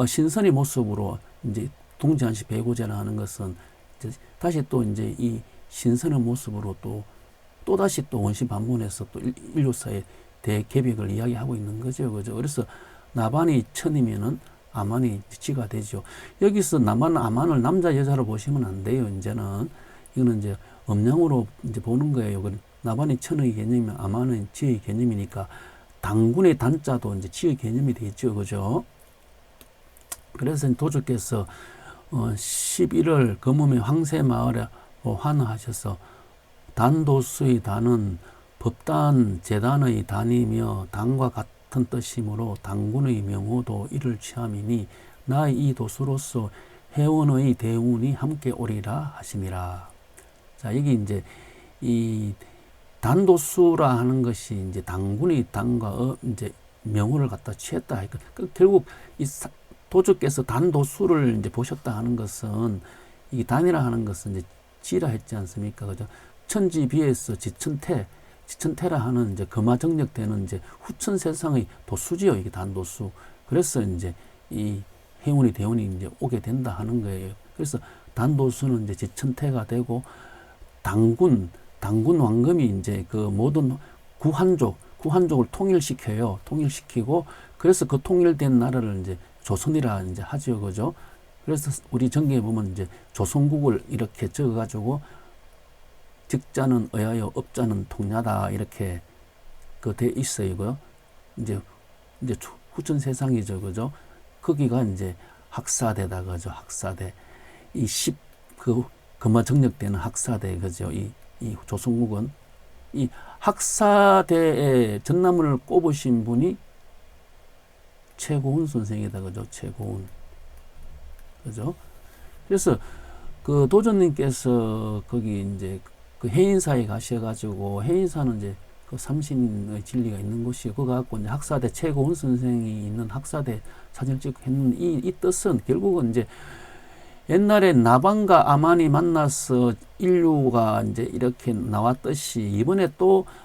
신선의 모습으로 이제 동지한시 배고자라 하는 것은 이제 다시 또 이제 이 신선의 모습으로 또 다시 또 원시 반문에서 또 인류사의 대개벽을 이야기하고 있는 거죠, 그죠? 그래서 나반이 천이면은 아만이 지가 되죠. 여기서 나반 아만을 남자 여자로 보시면 안 돼요. 이제는 이거는 이제 음양으로 이제 보는 거예요. 나반이 천의 개념이면 아만은 지의 개념이니까 당군의 단자도 이제 지의 개념이 되죠, 그죠? 그래서 도주께서 11월 금음에 황새마을에 환호하셔서 단도수의 단은 법단 재단의 단이며 단과 같은 뜻이므로 당군의 명호도 이를 취함이니 나의 이 도수로서 해원의 대운이 함께 오리라 하심이라. 자, 여기 이제 이 단도수라 하는 것이 이제 당군의 단과 이제 명호를 갖다 취했다. 결국 이 도주께서 단도수를 이제 보셨다 하는 것은 이 단이라 하는 것은 이제 지라 했지 않습니까? 그죠? 천지비에서 지천태라 하는 이제 금화정력되는 이제 후천 세상의 도수지요. 이게 단도수. 그래서 이제 이 해운이 대운이 이제 오게 된다 하는 거예요. 그래서 단도수는 이제 지천태가 되고 당군 왕금이 이제 그 모든 구한족을 통일시켜요. 통일시키고 그래서 그 통일된 나라를 이제 조선이라 이제 하죠. 그죠? 그래서 우리 정경에 보면 이제 조선국을 이렇게 적어가지고 직자는 의하여 업자는 통야다 이렇게 그 돼 있어요. 그 이제 후천 세상이죠, 그죠? 거기가 이제 학사대다, 그죠? 학사대 그 금화 정력되는 학사대, 그죠? 이 조선국은 이 학사대에 전나무를 꼽으신 분이 최고훈 선생이다, 그죠? 최고훈, 그죠? 그래서 그 도전님께서 거기 이제 그 해인사에 가셔가지고 해인사는 이제 그 삼신의 진리가 있는 곳이고 그거 갖고 이제 학사대 최고훈 선생이 있는 학사대 사진을 찍고 했는 이 뜻은 결국은 이제 옛날에 나반과 아만이 만나서 인류가 이제 이렇게 나왔듯이 이번에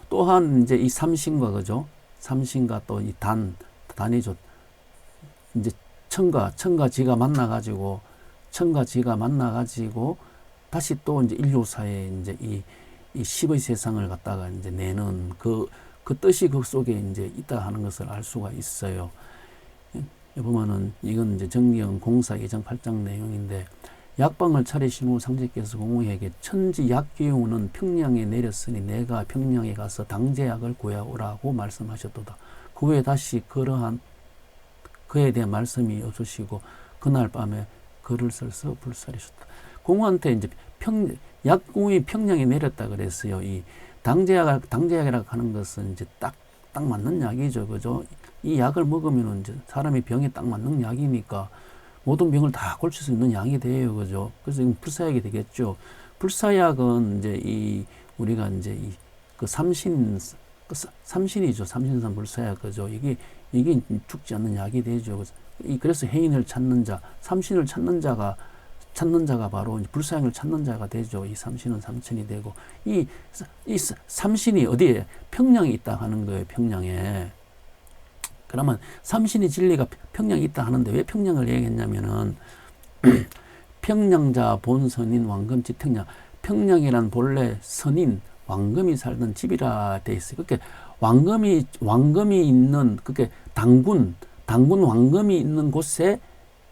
또한 이제 이 삼신과 그죠? 삼신과 또 이 단이죠. 이제 천가지가 만나가지고 다시 또 이제 인류사에 이제 이 십의 세상을 갖다가 이제 내는 그 뜻이 그 속에 이제 있다 하는 것을 알 수가 있어요. 보면은 이건 이제 정경 공사 2장 8장 내용인데 약방을 차리신 후 상제께서 공호에게 천지 약기운은 평양에 내렸으니 내가 평양에 가서 당제약을 구해오라고 말씀하셨도다. 그 후에 다시 그러한 그에 대한 말씀이 없으시고 그날 밤에 글을 써서 불살이셨다. 공우한테 이제 약공이 평양에 내렸다 그랬어요. 이 당제약이라고 하는 것은 이제 딱 맞는 약이죠. 그죠? 이 약을 먹으면 이제 사람이 병에 딱 맞는 약이니까 모든 병을 다 고칠 수 있는 약이 돼요. 그죠? 그래서 불사약이 되겠죠. 불사약은 이제 우리가 이제 그 삼신이죠. 삼신산 불사약. 그죠? 이게 죽지 않는 약이 되죠. 그래서 해인을 찾는 자, 삼신을 찾는 자가 바로 불사양을 찾는 자가 되죠. 이 삼신은 삼천이 되고, 이 삼신이 어디에? 평양에 있다 하는 거예요. 평양에. 그러면 삼신이 진리가 평양에 있다 하는데 왜 평양을 얘기했냐면은 평양자 본선인 왕금지택량, 평양이란 본래 선인 왕금이 살던 집이라 돼 있어요. 그렇게 왕금이 있는, 그렇게 당군 왕금이 있는 곳에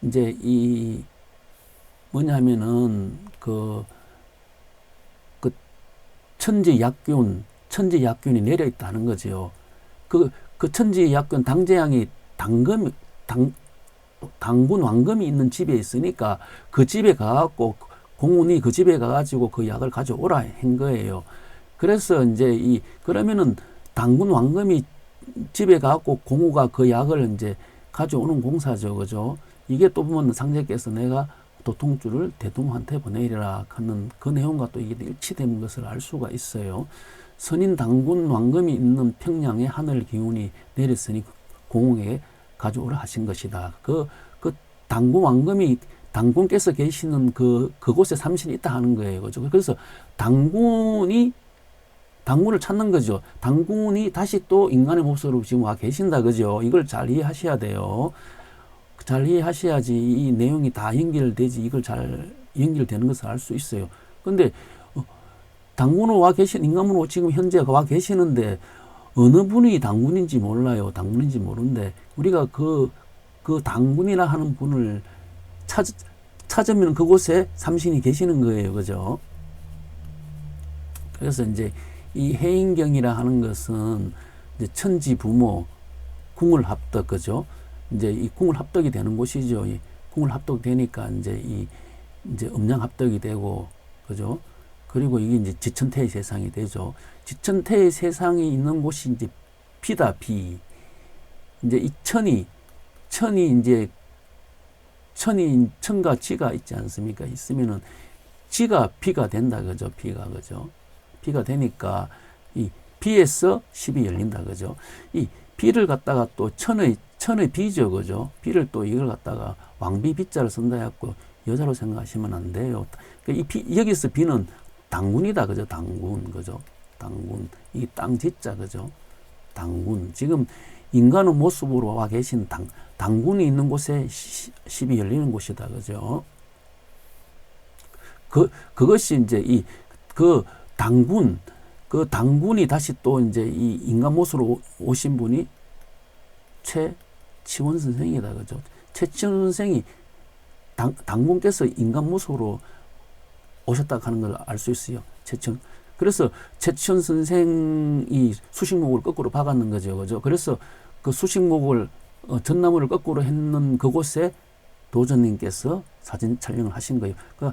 이제 뭐냐면은 그 천지 약균이 내려 있다는 거죠. 그 천지 약균 당제양이 당군 왕금이 있는 집에 있으니까 그 집에 가갖고 공운이 그 집에 가가지고 그 약을 가져오라 한 거예요. 그래서 이제 그러면은 당군 왕금이 집에 가갖고 공우가 그 약을 이제 가져오는 공사죠. 그죠? 이게 또 보면 상제께서 내가 도통주를 대동한테 보내리라 하는 그 내용과 또 이게 일치된 것을 알 수가 있어요. 선인 당군 왕금이 있는 평양에 하늘 기운이 내렸으니 공웅에게 가져오라 하신 것이다. 그 당군 왕금이 당군께서 계시는 그곳에 삼신이 있다 하는 거예요. 그죠? 그래서 당군을 찾는 거죠. 당군이 다시 또 인간의 모습으로 지금 와 계신다. 그죠? 이걸 잘 이해하셔야 돼요. 잘 이해하셔야지 이 내용이 다 연결되지, 이걸 잘 연결되는 것을 알 수 있어요. 근데 당군으로 와 계신, 인간으로 지금 현재 와 계시는데 어느 분이 당군인지 몰라요. 당군인지 모르는데 우리가 그 당군이라 하는 분을 찾으면 그곳에 삼신이 계시는 거예요. 그죠? 그래서 이제 이 해인경이라 하는 것은 이제 천지 부모 궁을 합덕, 그죠? 이제 이 궁을 합덕이 되는 곳이죠. 이 궁을 합덕되니까 이제 이제 음양 합덕이 되고, 그죠? 그리고 이게 이제 지천태의 세상이 되죠. 지천태의 세상이 있는 곳이 이제 비다, 비. 이제 이 천이 이제 천과 지가 있지 않습니까? 있으면은 지가 비가 된다, 그죠? 그죠? 비가 되니까 이 비에서 십이 열린다, 그죠? 이 비를 갖다가 또 천의 비죠, 그죠? 비를 또 이걸 갖다가 왕비 비자를 쓴다 해갖고 여자로 생각하시면 안 돼요. 여기서 비는 당군이다, 그죠? 당군, 그죠? 당군. 이게 땅 지자, 그죠? 당군. 지금 인간의 모습으로 와 계신 당군이 있는 곳에 십이 열리는 곳이다, 그죠? 그것이 이제 당군이 다시 또 이제 이 인간 모습으로 오신 분이 최치원 선생이다, 그죠? 최치원 선생이 당군께서 인간 모습으로 오셨다고 하는 걸 알 수 있어요. 그래서 최치원 선생이 수식목을 거꾸로 박았는 거죠, 그죠? 그래서 그 수식목을 전나무를 거꾸로 했는 그곳에 도전님께서 사진 촬영을 하신 거예요. 그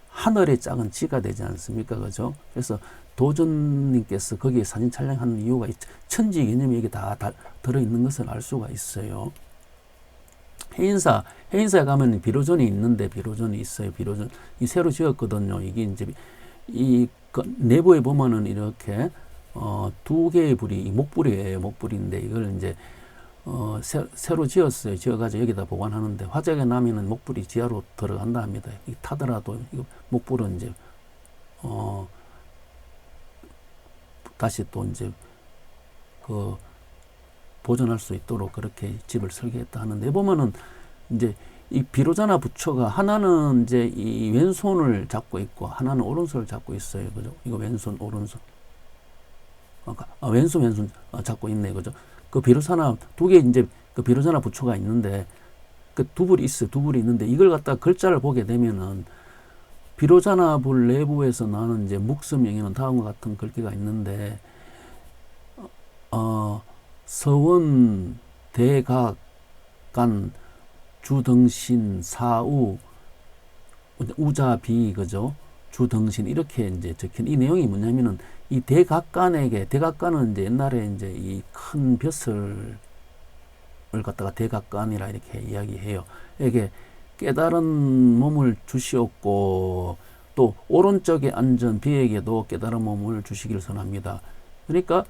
하늘의 작은 지가 되지 않습니까, 그죠? 그래서 도전님께서 거기에 사진 촬영하는 이유가 천지 개념이 여기 다 들어있는 것을 알 수가 있어요. 해인사에 가면 비로존이 있는데, 비로존이 있어요. 비로존. 이 새로 지었거든요. 이게 이제, 그 내부에 보면은 이렇게, 두 개의 불이, 목불이에요. 목불인데, 이걸 이제, 새로 지었어요. 지어가지고 여기다 보관하는데, 화재가 나면은 목불이 지하로 들어간다 합니다. 타더라도, 이거 목불은 이제, 다시 또 이제, 보존할 수 있도록 그렇게 집을 설계했다 하는데, 보면은 이제 이 비로자나 부처가 하나는 이제 이 왼손을 잡고 있고 하나는 오른손을 잡고 있어요. 그죠? 이거 왼손, 오른손. 왼손 잡고 있네. 그죠? 그 비로자나 두 개 이제 그 비로자나 부처가 있는데 그 두 불이 있어요. 두 불이 있는데 이걸 갖다 글자를 보게 되면은 비로자나 불 내부에서 나는 이제 묵스명에는 다음과 같은 글귀가 있는데 서원, 대각간, 주등신, 사우, 우자비, 그죠? 주등신, 이렇게 이제 적힌 이 내용이 뭐냐면은, 이 대각간은 이제 옛날에 이제 이 큰 벼슬을 갖다가 대각간이라 이렇게 이야기해요. 이게 깨달은 몸을 주시옵고, 또 오른쪽에 앉은 비에게도 깨달은 몸을 주시기를 선합니다. 그러니까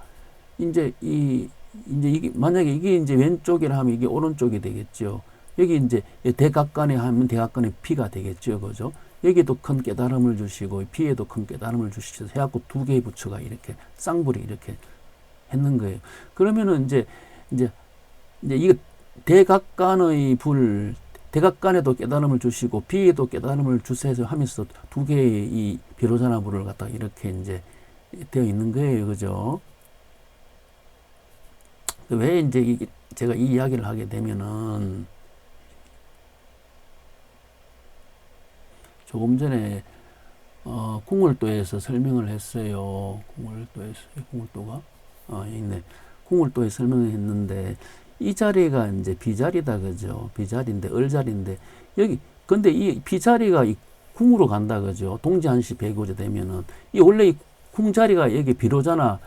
이제 이게 만약에 이게 이제 왼쪽이라 하면 이게 오른쪽이 되겠죠. 여기 이제 대각간에 하면 대각간의 비가 되겠죠, 그죠? 여기도 큰 깨달음을 주시고 비에도 큰 깨달음을 주시셔서 해갖고 두 개의 부처가 이렇게 쌍불이 이렇게 했는 거예요. 그러면은 이제 이거 대각간의 대각간에도 깨달음을 주시고 비에도 깨달음을 주세요 하면서 두 개의 이 비로자나 불을 갖다가 이렇게 이제 되어 있는 거예요, 그죠? 왜 이제 제가 이 이야기를 하게 되면은 조금 전에 궁월도에서 설명을 했어요. 궁월도가 있네. 궁월도에 설명을 했는데 이 자리가 이제 비자리다, 그죠? 비자리인데 을자리인데 여기 근데 이 비자리가 이 궁으로 간다, 그죠? 동지한시 백오제 되면은 이 원래 이 궁자리가 여기 비로자나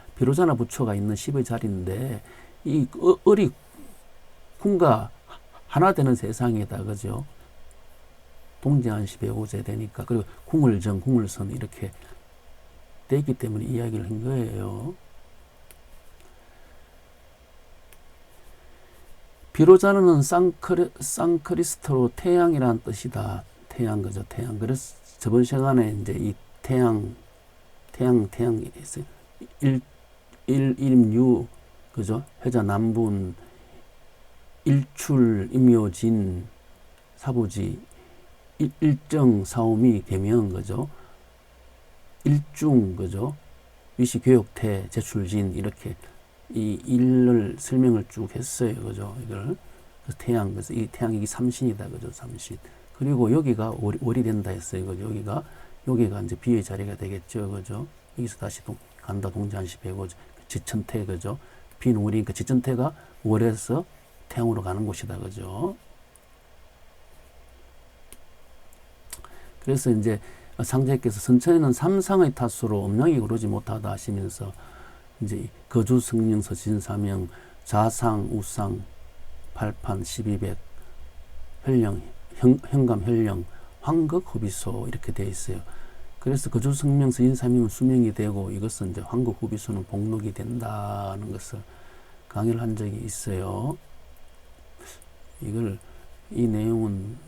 부처가 있는 10의 자리인데 이 을이 궁과 하나 되는 세상이다, 그죠? 동지한시 백오제 되니까 그리고 궁을정 궁을선 이렇게 돼 있기 때문에 이야기를 한 거예요. 비로자는 쌍크리스토로 태양이라는 뜻이다. 태양, 그죠? 태양. 그래서 저번 시간에 이제 이 태양이 있어요. 일임유, 그죠? 회자 남분, 일출, 임묘진, 사부지, 일정, 사오미, 계명, 그죠? 일중, 그죠? 위시, 교육태, 제출진, 이렇게 이 일을 설명을 쭉 했어요, 그죠? 이걸. 그래서 태양, 그래서 이 태양이 삼신이다, 그죠? 삼신. 그리고 여기가 월이 된다 했어요, 그죠? 여기가 이제 비의 자리가 되겠죠, 그죠? 여기서 다시 간다, 동지한시 백오제, 지천태, 그죠? 비는 월이니까 지천태가 월에서 태양으로 가는 곳이다, 그죠? 그래서 이제 상제께서 선천에는 삼상의 탓으로 음양이 오르지 못하다 하시면서 이제 거주 성령서 진사명 자상 우상 발판 1200 혈령 현감 혈령 황극 후비소 이렇게 되어 있어요. 그래서 거주 성명서 인사명은 수명이 되고 이것은 이제 황극 후비소는 복록이 된다는 것을 강의를 한 적이 있어요. 이 내용은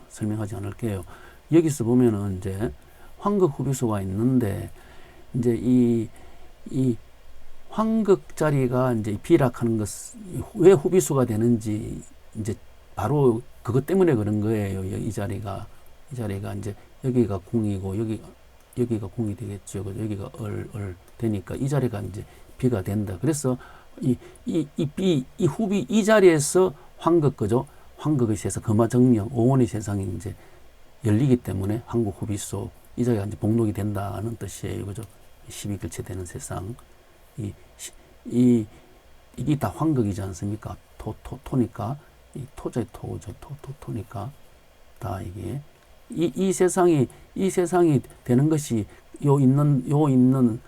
설명하지 않을게요. 여기서 보면은 이제 황극 후비소가 있는데 이제 이 황극 자리가 이제 비락하는 것, 왜 후비소가 되는지 이제 바로 그것 때문에 그런 거예요. 이 자리가 이제 여기가 궁이고 여기가 궁이 되겠죠. 여기가 을 되니까 이 자리가 이제 비가 된다. 그래서 이 자리에서 황극, 그죠? 황극의 세상, 금화정령, 오원의 세상이 이제 열리기 때문에 황극 후비소, 이 자리가 이제 복록이 된다는 뜻이에요. 그죠? 12결체 되는 세상. 이게 다 황극이지 않습니까? 토니까, 이 토자의 토죠. 토니까, 다 이게. 이 세상이 되는 것이 요 있는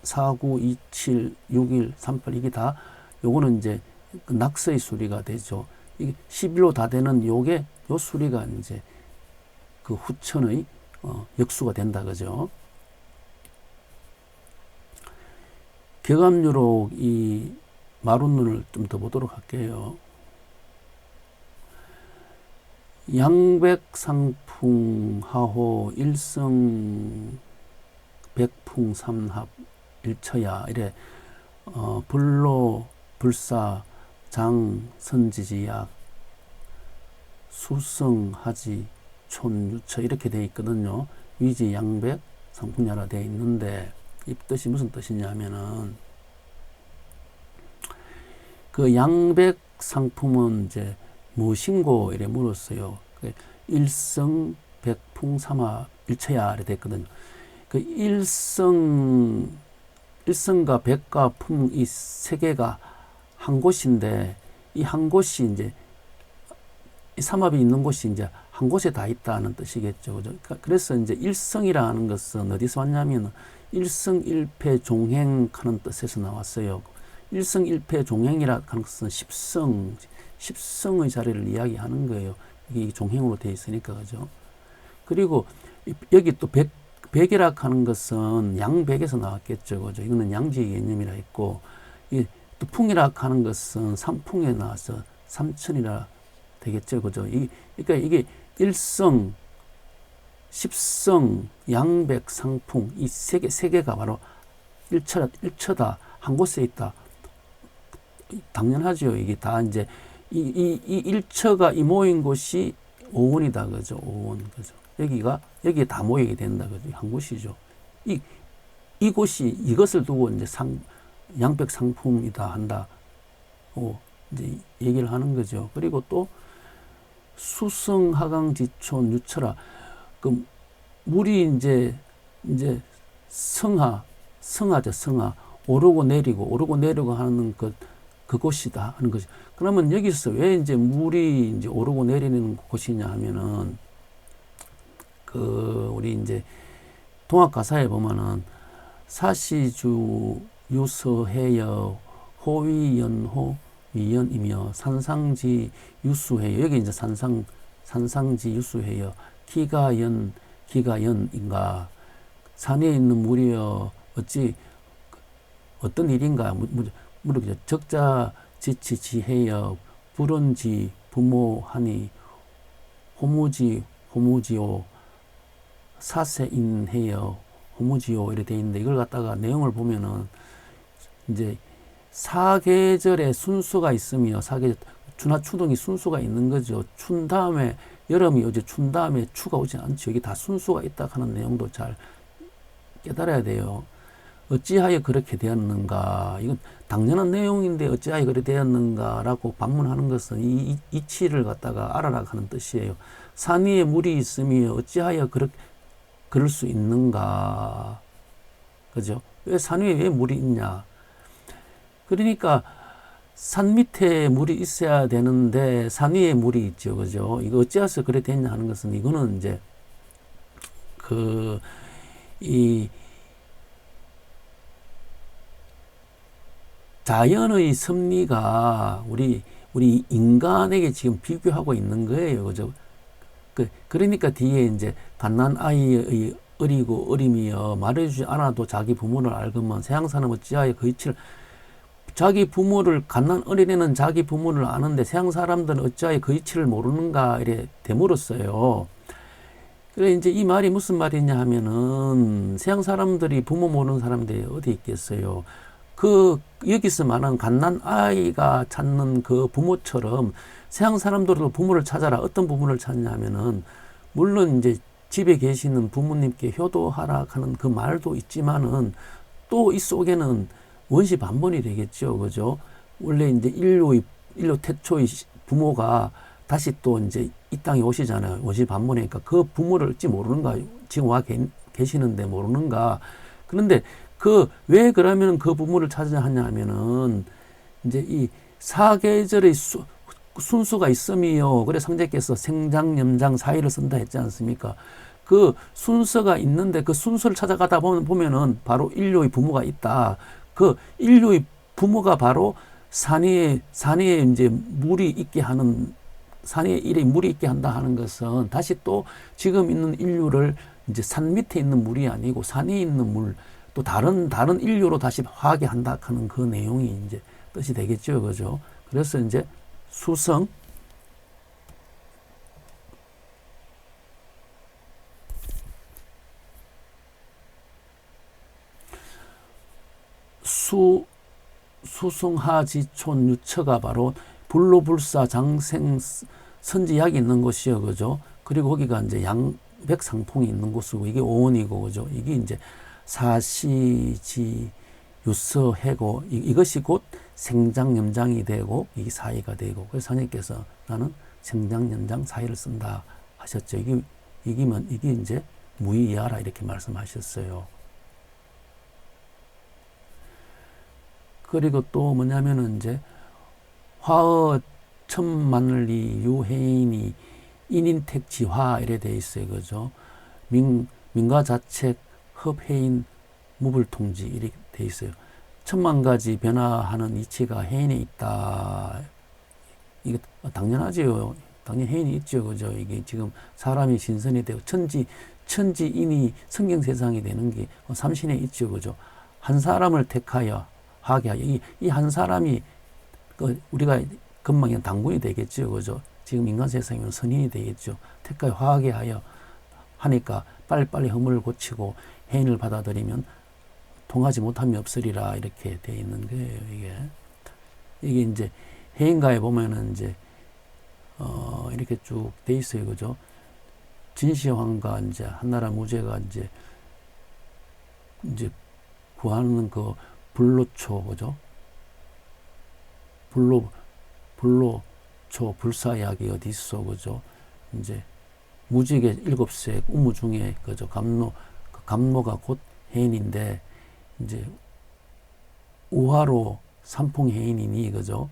4, 9, 2, 7, 6, 1, 3, 8, 이게 다, 요거는 이제 그 낙서의 수리가 되죠. 이게 11로 다 되는 요 수리가 이제 그 후천의 역수가 된다, 그죠? 격암유록 이 마룬눈을 좀 더 보도록 할게요. 양백상풍 하호 일성 백풍 삼합 일처야 이래 불로 불사 장 선지지약 수성하지 촌유처 이렇게 되어 있거든요. 위지 양백 상풍야라 되어 있는데 이 뜻이 무슨 뜻이냐면은 그 양백 상품은 이제 무엇인고 이래 물었어요. 일성 백풍 삼합 일처야 이래 됐거든요. 그 일성과 백과 풍 이 세 개가 한 곳인데 이 한 곳이 이제 이 삼합이 있는 곳이 이제 한 곳에 다 있다는 뜻이겠죠. 그죠? 그래서 이제 일성이라는 것은 어디서 왔냐면 일성일패 종행하는 뜻에서 나왔어요. 일성일패 종행이라 하는 것은 십성의 자리를 이야기하는 거예요. 이게 종행으로 되어 있으니까 그죠. 그리고 여기 또 백이라 하는 것은 양백에서 나왔겠죠. 그죠. 이거는 양지 개념이라 했고, 또 풍이라 하는 것은 삼풍에 나와서 삼천이라 되겠죠. 그죠. 그러니까 이게 일성, 십성, 양백, 상풍, 이 세 개가 바로 일처다. 한 곳에 있다. 당연하죠. 이게 다 이제, 이 일처가 이 모인 곳이 오원이다. 그죠. 오원. 그죠. 여기에 다 모이게 된다. 그죠. 한 곳이죠. 이곳이, 이것을 두고 이제 양백 상품이다 한다. 이제 얘기를 하는 거죠. 그리고 또, 수성, 하강, 지촌, 유철하. 그, 물이 이제 성하죠, 성하. 오르고 내리고 하는 그곳이다 하는 거죠. 그러면 여기서 왜 이제 물이 이제 오르고 내리는 곳이냐 하면은, 우리 이제 동학가사에 보면은, 사시주, 유서해여, 호위연호, 위연이며 산상지 유수해요. 여기 이제 산상지 유수해요. 기가연인가. 산에 있는 물이여 어찌 어떤 일인가. 물으죠. 적자 지치 지해여 불언지 부모하니 호무지오 사세인해여 호무지오 이렇게 돼 있는데 이걸 갖다가 내용을 보면은 이제 사계절에 순수가 있으며 추나 추동이 순수가 있는 거죠. 춘 다음에 여름이 오지 춘 다음에 추가 오지 않죠. 여기 다 순수가 있다 하는 내용도 잘 깨달아야 돼요. 어찌하여 그렇게 되었는가. 이건 당연한 내용인데 어찌하여 그렇게 되었는가라고 반문하는 것은 이 이치를 갖다가 알아라 하는 뜻이에요. 산 위에 물이 있으며 어찌하여 그럴 수 있는가. 그죠? 왜 산 위에 왜 물이 있냐. 그러니까 산 밑에 물이 있어야 되는데 산 위에 물이 있죠. 그죠? 이거 어찌해서 그래 됐냐 하는 것은 이거는 이제 이 자연의 섭리가 우리 인간에게 지금 비교하고 있는 거예요. 그죠? 그러니까 뒤에 이제 갓난 아이의 어리고 어림이여 말해주지 않아도 자기 부모를 알거면 세상사는 어찌하여 그 이치를 자기 부모를 갓난 어린애는 자기 부모를 아는데 세상 사람들은 어찌하여 그 이치를 모르는가 이래 되물었어요. 그래 이제 이 말이 무슨 말이냐 하면은 세상 사람들이 부모 모르는 사람들이 어디 있겠어요. 여기서 말하는 갓난 아이가 찾는 그 부모처럼 세상 사람들도 부모를 찾아라. 어떤 부모를 찾냐 하면은 물론 이제 집에 계시는 부모님께 효도하라 하는 그 말도 있지만은 또 이 속에는 원시 반본이 되겠죠. 그죠? 원래 이제 인류 태초의 부모가 다시 또 이제 이 땅에 오시잖아요. 원시 반본이니까 그 부모를 어찌 모르는가? 지금 와 계시는데 모르는가? 그런데 왜 그러면 그 부모를 찾아야 하냐 하면은 이제 이 사계절의 순수가 있음이요. 그래 성자께서 생장, 염장, 사이를 쓴다 했지 않습니까? 그 순서가 있는데 그 순서를 찾아가다 보면은 바로 인류의 부모가 있다. 그 인류의 부모가 바로 산 위에 이제 물이 있게 하는, 산 위에 일에 물이 있게 한다 하는 것은 다시 또 지금 있는 인류를 이제 산 밑에 있는 물이 아니고 산 위에 있는 물, 또 다른 인류로 다시 화하게 한다 하는 그 내용이 이제 뜻이 되겠죠. 그죠? 그래서 이제 수성, 수승하지촌 유처가 바로 불로불사 장생 선지약이 있는 곳이요. 그죠? 그리고 거기가 이제 양백상풍이 있는 곳이고 이게 오원이고 그죠? 이게 이제 사시지 유서해고 이것이 곧 생장염장이 되고 이게 사이가 되고 그래서 사님께서 나는 생장염장 사이를 쓴다 하셨죠. 이게 이제 무의이하라 이렇게 말씀하셨어요. 그리고 또 뭐냐면은 이제 화어 천만리 유해인이 인인택지화 이래 돼 있어요. 그죠? 민가자책 hợp 해인 무불통지 이렇게 돼 있어요. 천만 가지 변화하는 이치가 해인에 있다. 이게 당연하지요. 당연히 해인이 있죠. 그죠? 이게 지금 사람이 신선이 되고 천지인이 성경세상이 되는 게 삼신에 있죠. 그죠? 한 사람을 택하여 하게 하여 이 한 사람이 우리가 금방 당군이 되겠죠. 그죠? 지금 인간 세상이면 선인이 되겠죠. 택하여 화하게 하여 하니까 빨리빨리 허물을 고치고 해인을 받아들이면 통하지 못함이 없으리라 이렇게 돼 있는 거예요. 이게 이제 해인가에 보면은 이제 이렇게 쭉 돼 있어요. 그죠? 진시황과 이제 한나라 무죄가 이제 구하는 그 불로초, 그죠? 불로초 불사약이 어디 있어, 그죠? 이제 무직의 일곱색 우무 중에 그죠? 감로가 곧 해인인데 이제 우화로 삼풍해인이니 그죠?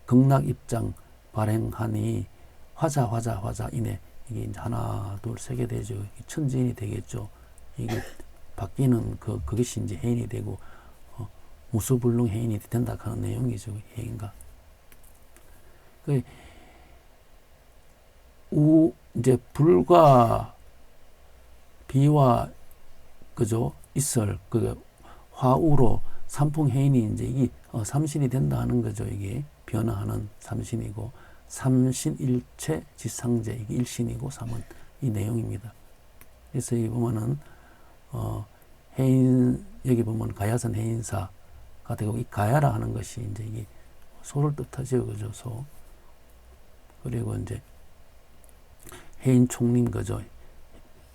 극락 입장 발행하니 화자 이네 이게 이제 하나 둘 세 개 되죠. 천지인이 되겠죠. 이게 바뀌는 그것이 이제 해인이 되고 무수불능 해인이 된다 하는 내용이죠. 해인가. 이제 불과 비와 그죠? 있을 화우로 삼풍해인이 이제 이게 삼신이 된다 하는 거죠. 이게 변화하는 삼신이고 삼신일체 지상제 이게 일신이고 삼은 이 내용입니다. 그래서 여기 보면은 해인 여기 보면 가야선 해인사가 되고 이 가야라 하는 것이 이제 이게 소를 뜻하죠. 그죠? 소. 그리고 이제 해인 총림 그죠?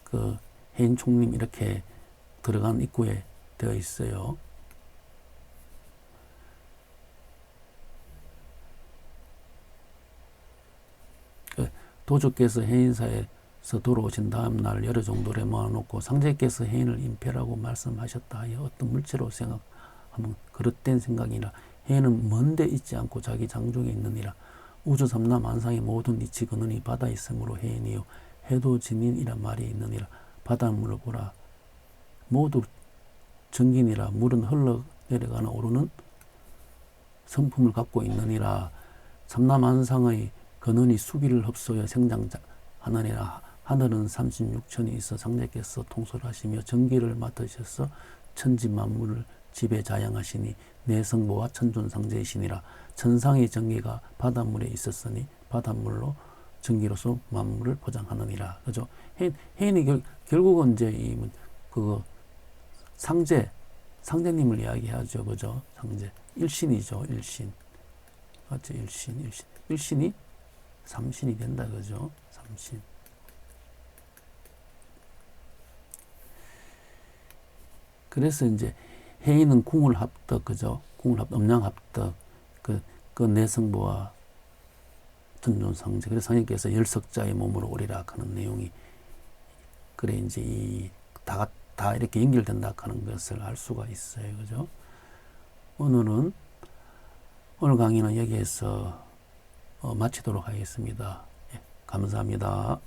그 해인 총림 이렇게 들어간 입구에 되어 있어요. 도주께서 해인사에서 돌아오신 다음 날 여러 정도를 모아놓고 상제께서 해인을 임패라고 말씀하셨다 하여 어떤 물체로 생각하면 그릇된 생각이라 해인은 먼데 있지 않고 자기 장중에 있느니라. 우주 삼남 만상의 모든 이치 근원이 바다에 있으므로 해인이요 해도진인이라 말이 있느니라. 바닷물을 보라 모두 정긴이라. 물은 흘러내려가는 오르는 성품을 갖고 있느니라. 삼남만상의 근원이 수기를 흡수하여 생장하느니라. 하늘은 36천이 있어 상제께서 통솔하시며 전기를 맡으셔서 천지 만물을 지배자양하시니 내성모와 천존상제이시니라. 천상의 전기가 바닷물에 있었으니 바닷물로 전기로서 만물을 포장하느니라. 그죠? 해인이 결국은 이제 그거 상제님을 이야기하죠. 그죠? 상제. 일신이죠. 일신. 맞죠? 일신. 일신이 삼신이 된다. 그죠? 삼신. 그래서 이제 해인은 궁을 합덕, 그죠? 궁을 합덕, 음양합덕, 그 내성부와 전존상제. 그래서 상인께서 열석자의 몸으로 오리라 하는 내용이, 그래, 이제 다 이렇게 연결된다 하는 것을 알 수가 있어요. 그죠? 오늘 강의는 여기에서 마치도록 하겠습니다. 예, 감사합니다.